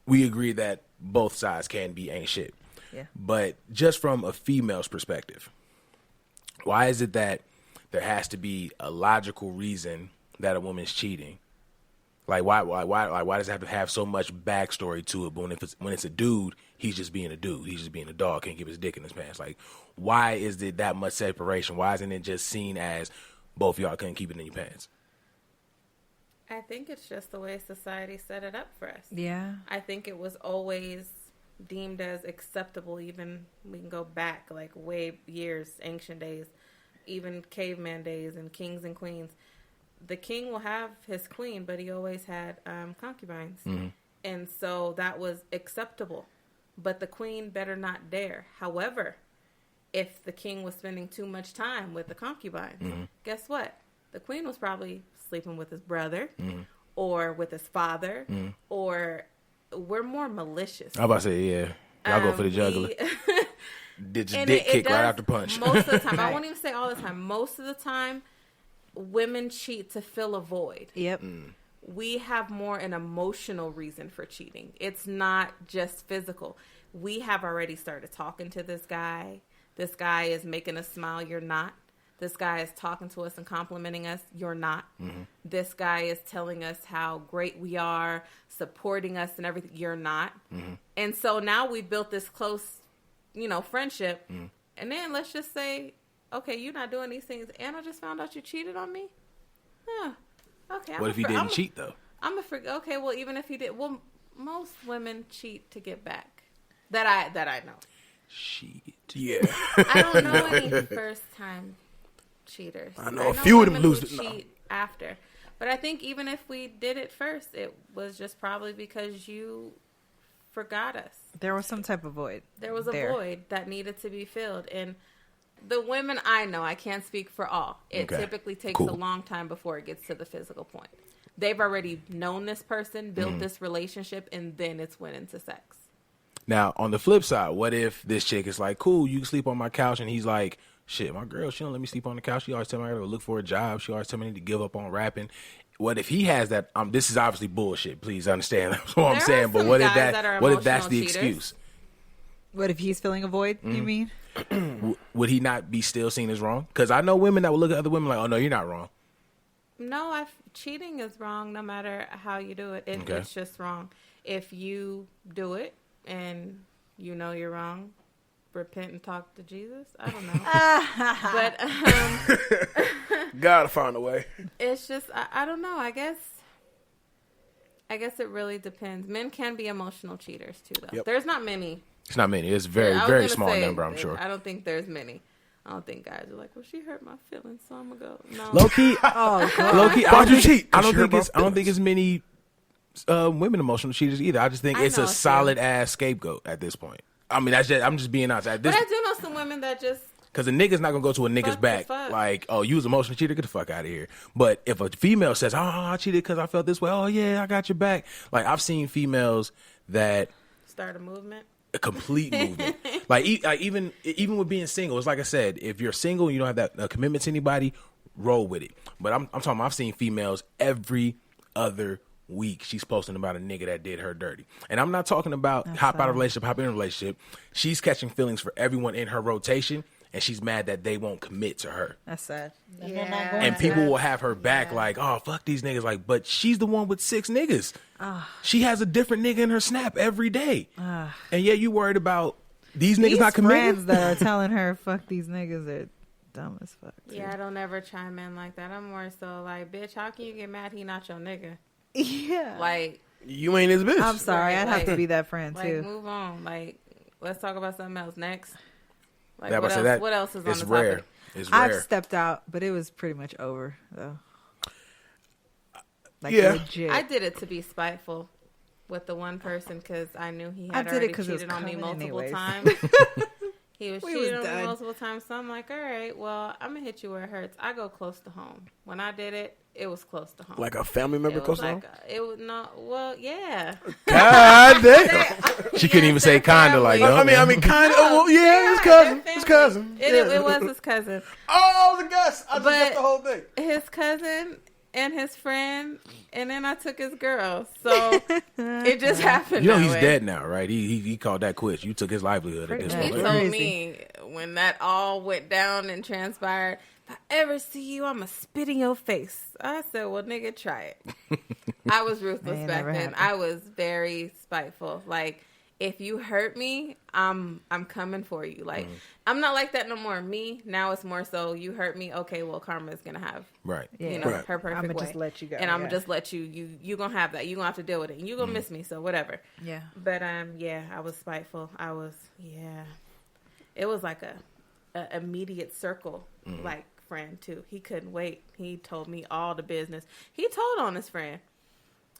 We agreed that both sides can be ain't shit. Yeah. But just from a female's perspective, why is it that there has to be a logical reason that a woman's cheating? Like why does it have to have so much backstory to it? But when it's a dude, he's just being a dude. He's just being a dog. Can't keep his dick in his pants. Like, why is there that much separation? Why isn't it just seen as both of y'all couldn't keep it in your pants? I think it's just the way society set it up for us. Yeah. I think it was always deemed as acceptable. Even we can go back like way years, ancient days, even caveman days and kings and queens. The king will have his queen, but he always had concubines. Mm-hmm. And so that was acceptable. But the queen better not dare. However, if the king was spending too much time with the concubines, guess what? The queen was probably sleeping with his brother or with his father, or we're more malicious. I was about to say, yeah. Y'all go for the juggler. Did your dick kick right after punch. Most of the time. I won't even say all the time. Most of the time, women cheat to fill a void. Yep. We have more an emotional reason for cheating. It's not just physical. We have already started talking to this guy. This guy is making us smile. You're not. This guy is talking to us and complimenting us. You're not. This guy is telling us how great we are, supporting us and everything. You're not. And so now we've built this close, friendship. And then let's just say, okay, you're not doing these things, and I just found out you cheated on me? Huh. Okay. What if he didn't cheat, though? I'm a okay, well, even if he did, well, most women cheat to get back. That I know. Shit. Yeah. I don't know any first-time cheaters. I know a few of them women lose who it. No. cheat after. But I think even if we did it first, it was just probably because you forgot us. There was some type of void. There was a void that needed to be filled. And the women I know, I can't speak for all. It typically takes a long time before it gets to the physical point. They've already known this person, built this relationship, and then it's went into sex. Now, on the flip side, what if this chick is like, cool, you can sleep on my couch, and he's like, shit, my girl, she don't let me sleep on the couch. She always tell me I gotta go look for a job. She always tell me I need to give up on rapping. What if he has that? This is obviously bullshit. Please understand. That's what I'm saying. But what if that's the excuse? What if he's filling a void, you mean? Would he not be still seen as wrong? Because I know women that will look at other women like, oh, no, you're not wrong. No, cheating is wrong no matter how you do it. It's just wrong. If you do it and you know you're wrong, repent and talk to Jesus. I don't know. But Gotta find a way. it's just, I don't know. I guess it really depends. Men can be emotional cheaters too, though. Yep. There's not many. It's not many. It's very small number, I'm sure. I don't think there's many. I don't think guys are like, well, she hurt my feelings, so I'm gonna go. No. Low key, Why'd you cheat? I don't think it's many women emotional cheaters either. I just think it's a solid ass scapegoat at this point. I mean, I'm just being honest. But I do know some women that just, because a nigga's not gonna go to a nigga's back like, oh, you was an emotional cheater, get the fuck out of here. But if a female says, oh, I cheated because I felt this way, oh yeah, I got your back. Like, I've seen females that start a movement. A complete movement. Like even with being single, it's like I said, if you're single and you don't have that commitment to anybody, roll with it. But I'm talking, I've seen females every other week she's posting about a nigga that did her dirty. And I'm not talking about hop out of a relationship, hop in a relationship. She's catching feelings for everyone in her rotation, and she's mad that they won't commit to her. That's sad. Yeah. And people will have her back like, oh, fuck these niggas. Like, but she's the one with 6 niggas. She has a different nigga in her snap every day. And yet you worried about these niggas not committing? Friends that are telling her, fuck these niggas are dumb as fuck. Too. Yeah, I don't ever chime in like that. I'm more so like, bitch, how can you get mad he not your nigga? Yeah. Like, You ain't his bitch. I'm sorry. Right, I'd have to be that friend, like, too. move on. Like, let's talk about something else next. Like, Yeah, what but else, that- what else is on It's the rare. topic? It's I've rare. stepped out, but it was pretty much over, though. Like, Yeah. legit. I did it to be spiteful with the one person because I knew he I had did it already 'cause it was cheated on me coming multiple anyways. times. He was We cheating was on me done. multiple times, so I'm like, all right, well, I'm gonna hit you where it hurts. I go close to home. When I did it, it was close to home. Like a family member it close was to home? like it was not. Well, yeah. God damn. She couldn't even say kinda like, family. no. I mean, kind of. Well, yeah, Yeah, his cousin. they're His family. cousin. It was his cousin. Oh, the guess. I just But- got the whole thing. His cousin and his friend, and then I took his girl. So it just happened. You know that he's way. dead now, right? He called that quits. You took his livelihood at this Pretty He much. point. told Crazy. me when that all went down and transpired, if I ever see you, I'ma spit in your face. I said, well, nigga, try it. I was ruthless Man, back never then. happened. I was very spiteful. Like, if you hurt me, I'm coming for you. Like, I'm not like that no more. Me, now it's more so you hurt me, okay, well, karma is going to have, Right. Yeah. you know, Right. her perfect I'ma way. just let you go, And I'm going yeah. to just let you going to have that. You're going to have to deal with it. And you're going to miss me, so whatever. Yeah. But yeah, I was spiteful. It was like a immediate circle like friend too. He couldn't wait. He told me all the business. He told on his friend,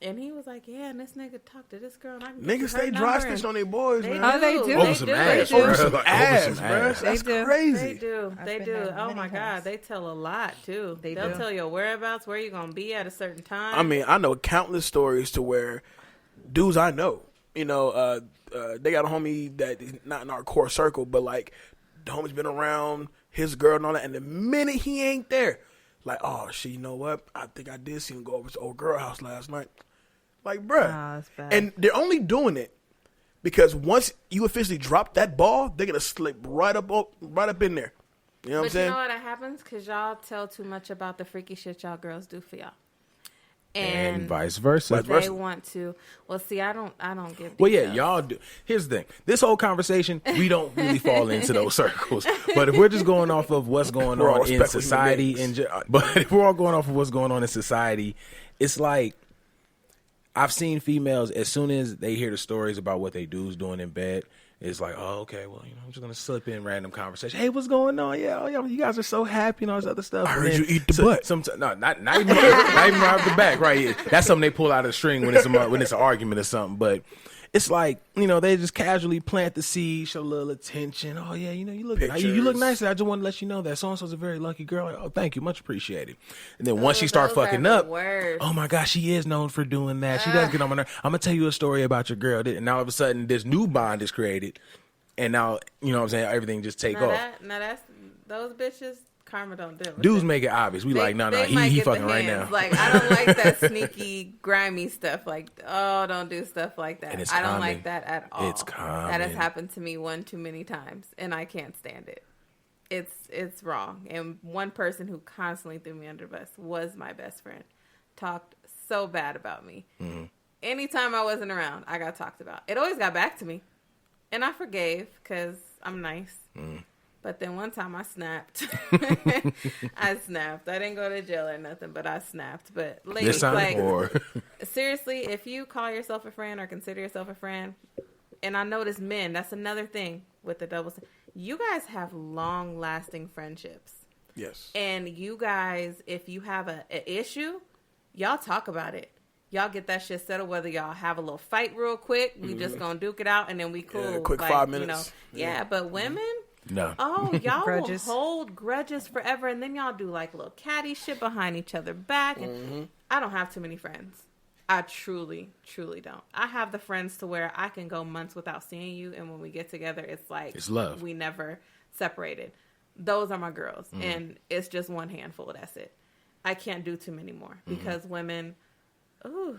and he was like, "Yeah, and this nigga talked to this girl. And I can get Niggas her stay dry number." stitched on their boys, They man. do. Oh, they do. Over They some do. ass, They bro. do. Over some Over ass, some bro. ass. That's They do. crazy. They do. I've They been do. there Oh many my God, times. they tell a lot too. They They'll do. tell your whereabouts, where you're gonna be at a certain time. I mean, I know countless stories to where dudes I know, they got a homie that is not in our core circle, but like the homie's been around his girl and all that, and the minute he ain't there, like, oh shit, you know what? I think I did see him go over to the old girl house last night. Like, bruh. Oh, that's bad. And they're only doing it because once you officially drop that ball, they're gonna slip right up in there. You know what I'm but you saying? know what happens? Because y'all tell too much about the freaky shit y'all girls do for y'all. And vice versa. Vice They versa. want to. Well, see, I don't give. Well, yeah, details. y'all do. Here's the thing. This whole conversation, we don't really fall into those circles. But if we're just going off of what's going We're all on in respectful society, human beings. but if we're all going off of what's going on in society, it's like I've seen females, as soon as they hear the stories about what they dudes doing in bed, it's like, oh, okay, well, I'm just going to slip in random conversation. Hey, what's going on? Yeah, oh, yeah, you guys are so happy and all this other stuff. I And heard then you eat the butt. No, not even not even right off the back, right? That's something they pull out of the string when it's an argument or something. But it's like, they just casually plant the seed, show a little attention. Oh yeah, you look you look Pictures. nice. I just want to let you know that so and so's a very lucky girl. Like, oh, thank you, much appreciated. And then once she start those are fucking the up, worst. oh my gosh, she is known for doing that. She does get on my nerve. I'm gonna tell you a story about your girl. And now all of a sudden, this new bond is created, and now you know what I'm saying, everything just take off. That's those bitches. Karma don't deal with Dudes it. make it obvious. We like, no, they he might get the fucking right now. hands. Like, I don't like that sneaky, grimy stuff. Like, oh, don't do stuff like that. And it's I don't common. like that at all. It's common. That has happened to me one too many times, and I can't stand it. It's wrong. And one person who constantly threw me under the bus was my best friend. Talked so bad about me. Mm-hmm. Anytime I wasn't around, I got talked about. It always got back to me, and I forgave because I'm nice. Mm. But then one time I snapped. I snapped. I didn't go to jail or nothing, but I snapped. But ladies, This time, like, or seriously, if you call yourself a friend or consider yourself a friend, and I notice men, that's another thing with the double. You guys have long-lasting friendships. Yes. And you guys, if you have a issue, y'all talk about it. Y'all get that shit settled, whether y'all have a little fight real quick. We just gonna duke it out, and then we cool. Yeah, quick 5 minutes. Yeah, but women... no. Oh, y'all Grudges. will hold grudges forever, and then y'all do like little catty shit behind each other back. And I don't have too many friends. I truly, truly don't. I have the friends to where I can go months without seeing you, and when we get together, it's like It's love. We never separated. Those are my girls, and it's just one handful. That's it. I can't do too many more because women. Ooh.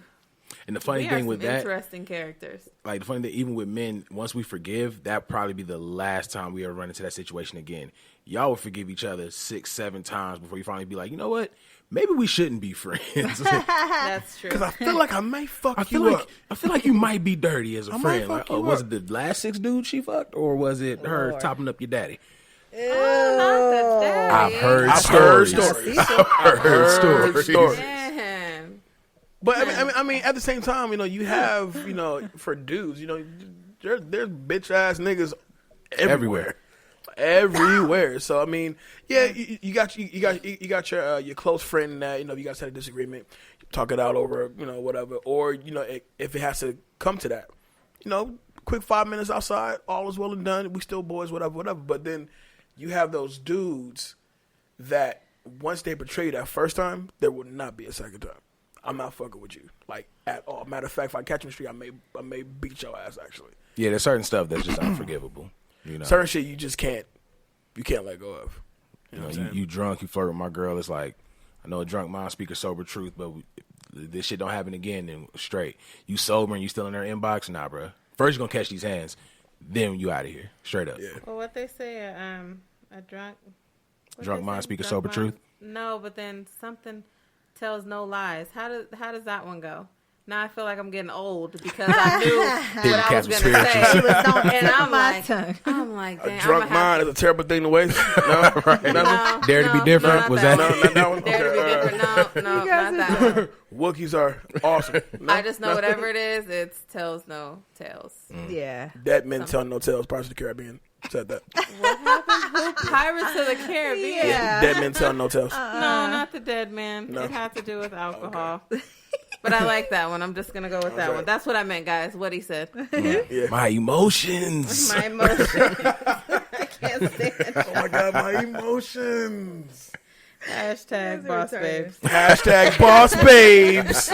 And the funny We thing are with some that, interesting characters. like the funny thing, even with men, once we forgive, that probably be the last time we ever run into that situation again. Y'all will forgive each other 6-7 times before you finally be like, you know what? Maybe we shouldn't be friends. That's true. Because I feel like I may fuck I feel you like up. I feel like you might be dirty as a I might friend. fuck Like, oh, you was up. it the last 6 dudes she fucked, or was it her Lord. topping up your daddy? Oh, not the daddy. I've heard I've heard stories. stories. I've heard stories. Man. But I mean, at the same time, you have, for dudes, there's bitch ass niggas everywhere. So I mean, yeah, you got your close friend that you guys had a disagreement, talk it out over whatever, or if it has to come to that, quick 5 minutes outside, all is well and done. We still boys, whatever. But then you have those dudes that once they betray you that first time, there will not be a second time. I'm not fucking with you, like, at all. Matter of fact, if I catch you in the street, I may beat your ass, actually. Yeah, there's certain stuff that's just unforgivable. Certain shit you just can't let go of. You drunk, you flirt with my girl. It's like, I know a drunk mind speak a sober truth, but this shit don't happen again. Then straight, you sober and you still in her inbox, nah, bro. First you gonna catch these hands, then you out of here, straight up. Yeah. Well, what they say, a drunk... Drunk mind speak a sober truth. No, but then something tells no lies. How does that one go? Now I feel like I'm getting old because I knew what I was going to say. And I'm like, tongue. dang, A drunk mind is a terrible thing to waste. No, right. No, Dare to be different? not Was that that? one. Not that one? Dare to be Okay, different? No, not that one. Wookiees are awesome. No? I just know whatever it is, it tells no tales. Yeah. Dead men tell no tales. Pirates of the Caribbean said that. What happened? Pirates of the Caribbean. Yeah. Dead men tell no tales. No, not the dead man. No. It had to do with alcohol. But I like that one. I'm just going to go with that one. That's what I meant, guys. What he said. Yeah. My emotions. My emotion. I can't stand Oh my god, my emotions. Hashtag boss babes. Hashtag boss babes.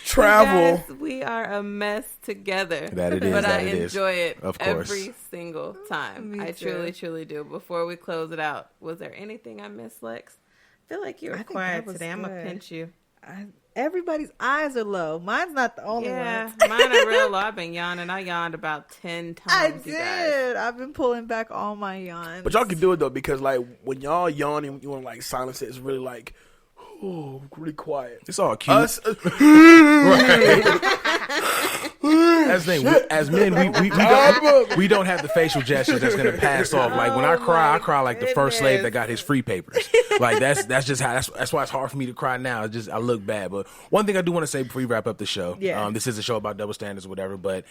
Travel. Guys, we are a mess together. That it is, But that I it is. enjoy it Of course. every single time. Me I too. truly, truly do. Before we close it out, was there anything I missed, Lex? I feel like you were I think quiet that was today. I'm going to good. pinch you. Everybody's eyes are low. Mine's not the only Yeah, one. mine are real low. I've been yawning. I yawned about 10 I times, you guys. did. I've been pulling back all my yawns. But y'all can do it though, because like when y'all yawn and you want to like silence it, it's really like, oh, really quiet. It's all cute. Us, That's the thing. As men, we don't have the facial gestures that's gonna pass off. Like when I cry like the first slave that got his free papers. Like that's just how. That's why it's hard for me to cry now. It's just I look bad. But one thing I do want to say before we wrap up the show. Yeah. This is a show about double standards or whatever. But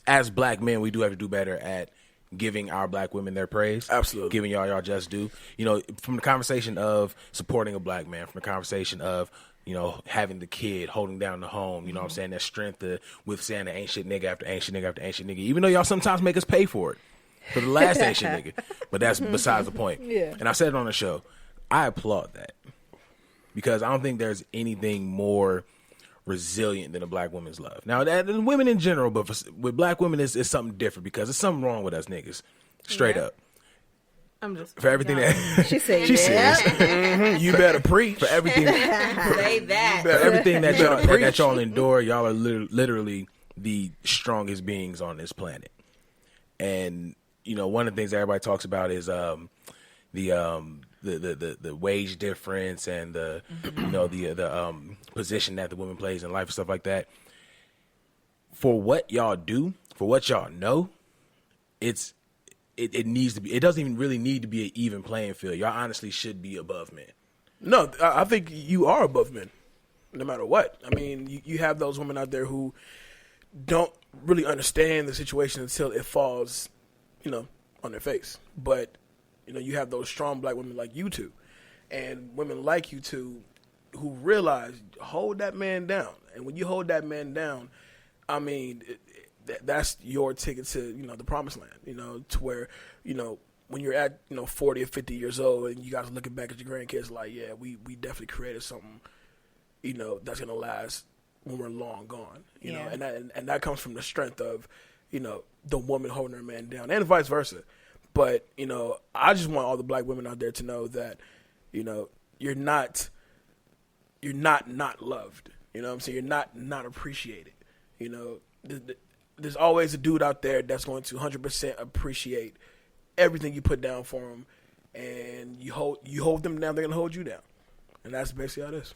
as black men, we do have to do better at giving our black women their praise. Absolutely. Giving y'all just due. From the conversation of supporting a black man, from the conversation of having the kid, holding down the home, what I'm saying, that strength to withstand the ain't shit nigga after ain't shit nigga after ain't shit nigga, even though y'all sometimes make us pay for it. For the last ain't shit nigga. But that's besides the point. Yeah. And I said it on the show. I applaud that. Because I don't think there's anything more resilient than a black woman's love. Now, and women in general, but with black women, it's something different because there's something wrong with us niggas. Straight Yeah. up. I'm just For everything that she said, she yeah. says. you better preach. For everything say that. For everything that y'all endure, y'all are literally the strongest beings on this planet. And one of the things everybody talks about is the wage difference and the position that the woman plays in life and stuff like that. For what y'all do, for what y'all know, it needs to be. It doesn't even really need to be an even playing field. Y'all honestly should be above men. No, I think you are above men, no matter what. I mean, you have those women out there who don't really understand the situation until it falls, on their face. But, you have those strong black women like you two, and women like you two who realize, hold that man down. And when you hold that man down, I mean, that's your ticket to, the promised land, to where, when you're at, 40 or 50 years old and you guys are looking back at your grandkids like, yeah, we definitely created something, that's going to last when we're long gone, you know, and that comes from the strength of, the woman holding her man down and vice versa. But, I just want all the black women out there to know that, you're not loved. You know what I'm saying? You're not appreciated. You know, there's always a dude out there that's going to 100% appreciate everything you put down for them, and you hold them down, they're gonna hold you down, and that's basically how it is.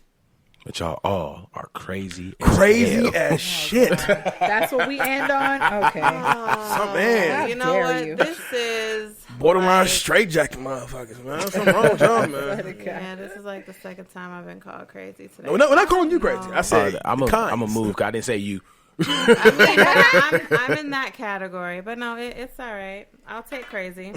But y'all all are crazy as shit. That's what we end on. Okay. Man, You know dare what? you. This is borderline straight jacket motherfuckers, man. Something wrong with y'all, man. Yeah, this is like the second time I've been called crazy today. No, we're not calling you crazy. I said I'm a move. 'Cause I didn't say you. I'm in that category, but no, it's all right. I'll take crazy.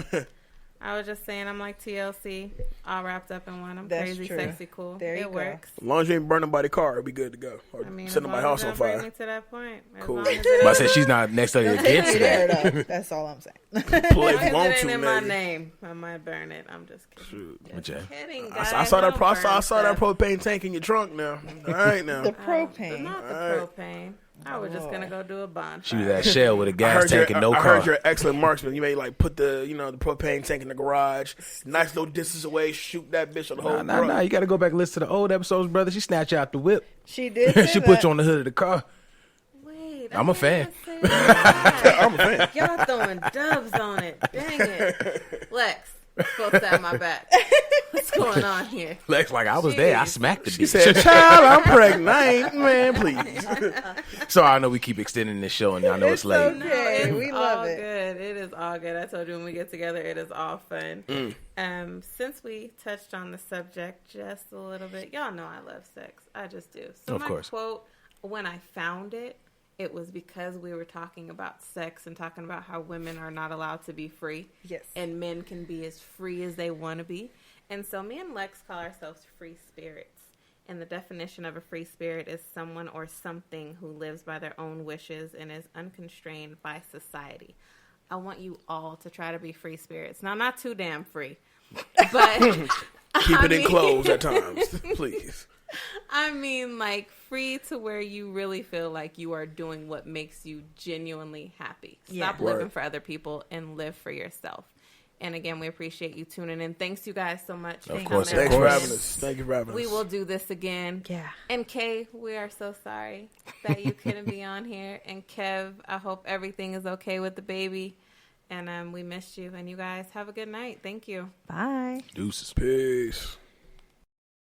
I was just saying, I'm like TLC, all wrapped up in one. I'm That's crazy, true. sexy, cool. There you it go. works. as long as you ain't burning nobody's car, it'll be good to go. Or I mean, setting my house on Bring fire. me to that point. As Cool. long as But I it said she's not necessarily against Tear that. it up. That's all I'm saying. Play ain't want to, in my nigga. name, I might burn it. I'm just kidding. Shoot. But yeah. Kidding, I guys. saw that. Don't burn I saw that stuff. propane tank in your trunk. Now, all right, now. The propane. Not the propane. I was just gonna go do a bonfire. She was at Shell with a gas tank and no I car. heard you're an excellent marksman. You may like put the the propane tank in the garage, nice little distance away, shoot that bitch on the whole. Nah. You got to go back and listen to the old episodes, brother. She snatched you out the whip. She did. say She put that. you on the hood of the car. Wait, I'm a fan. I'm a fan. Y'all throwing dubs on it. Dang it. Lex, supposed to have my back. What's going on here? Lex, like I was there. I smacked the She bitch. said, "Child, I'm pregnant. I ain't, man, please." So I know we keep extending this show, and I know it's late. okay. No, Okay, it's we love all it. good. It is all good. I told you when we get together, it is all fun. Since we touched on the subject just a little bit, y'all know I love sex. I just do. So Of my course. quote, when I found it, it was because we were talking about sex and talking about how women are not allowed to be free. Yes. And men can be as free as they want to be. And so me and Lex call ourselves free spirits. And the definition of a free spirit is someone or something who lives by their own wishes and is unconstrained by society. I want you all to try to be free spirits. Now, not too damn free, but Keep it in clothes at times, please. I mean, like, free to where you really feel like you are doing what makes you genuinely happy. Stop Yeah. living Word. for other people and live for yourself. And again, we appreciate you tuning in. Thanks you guys so much for Of course, coming. Thanks for course. having us. Thank you for having us. We will do this again. Yeah. And Kay, we are so sorry that you couldn't be on here. And Kev, I hope everything is okay with the baby. And we missed you. And you guys have a good night. Thank you. Bye. Deuces. Peace.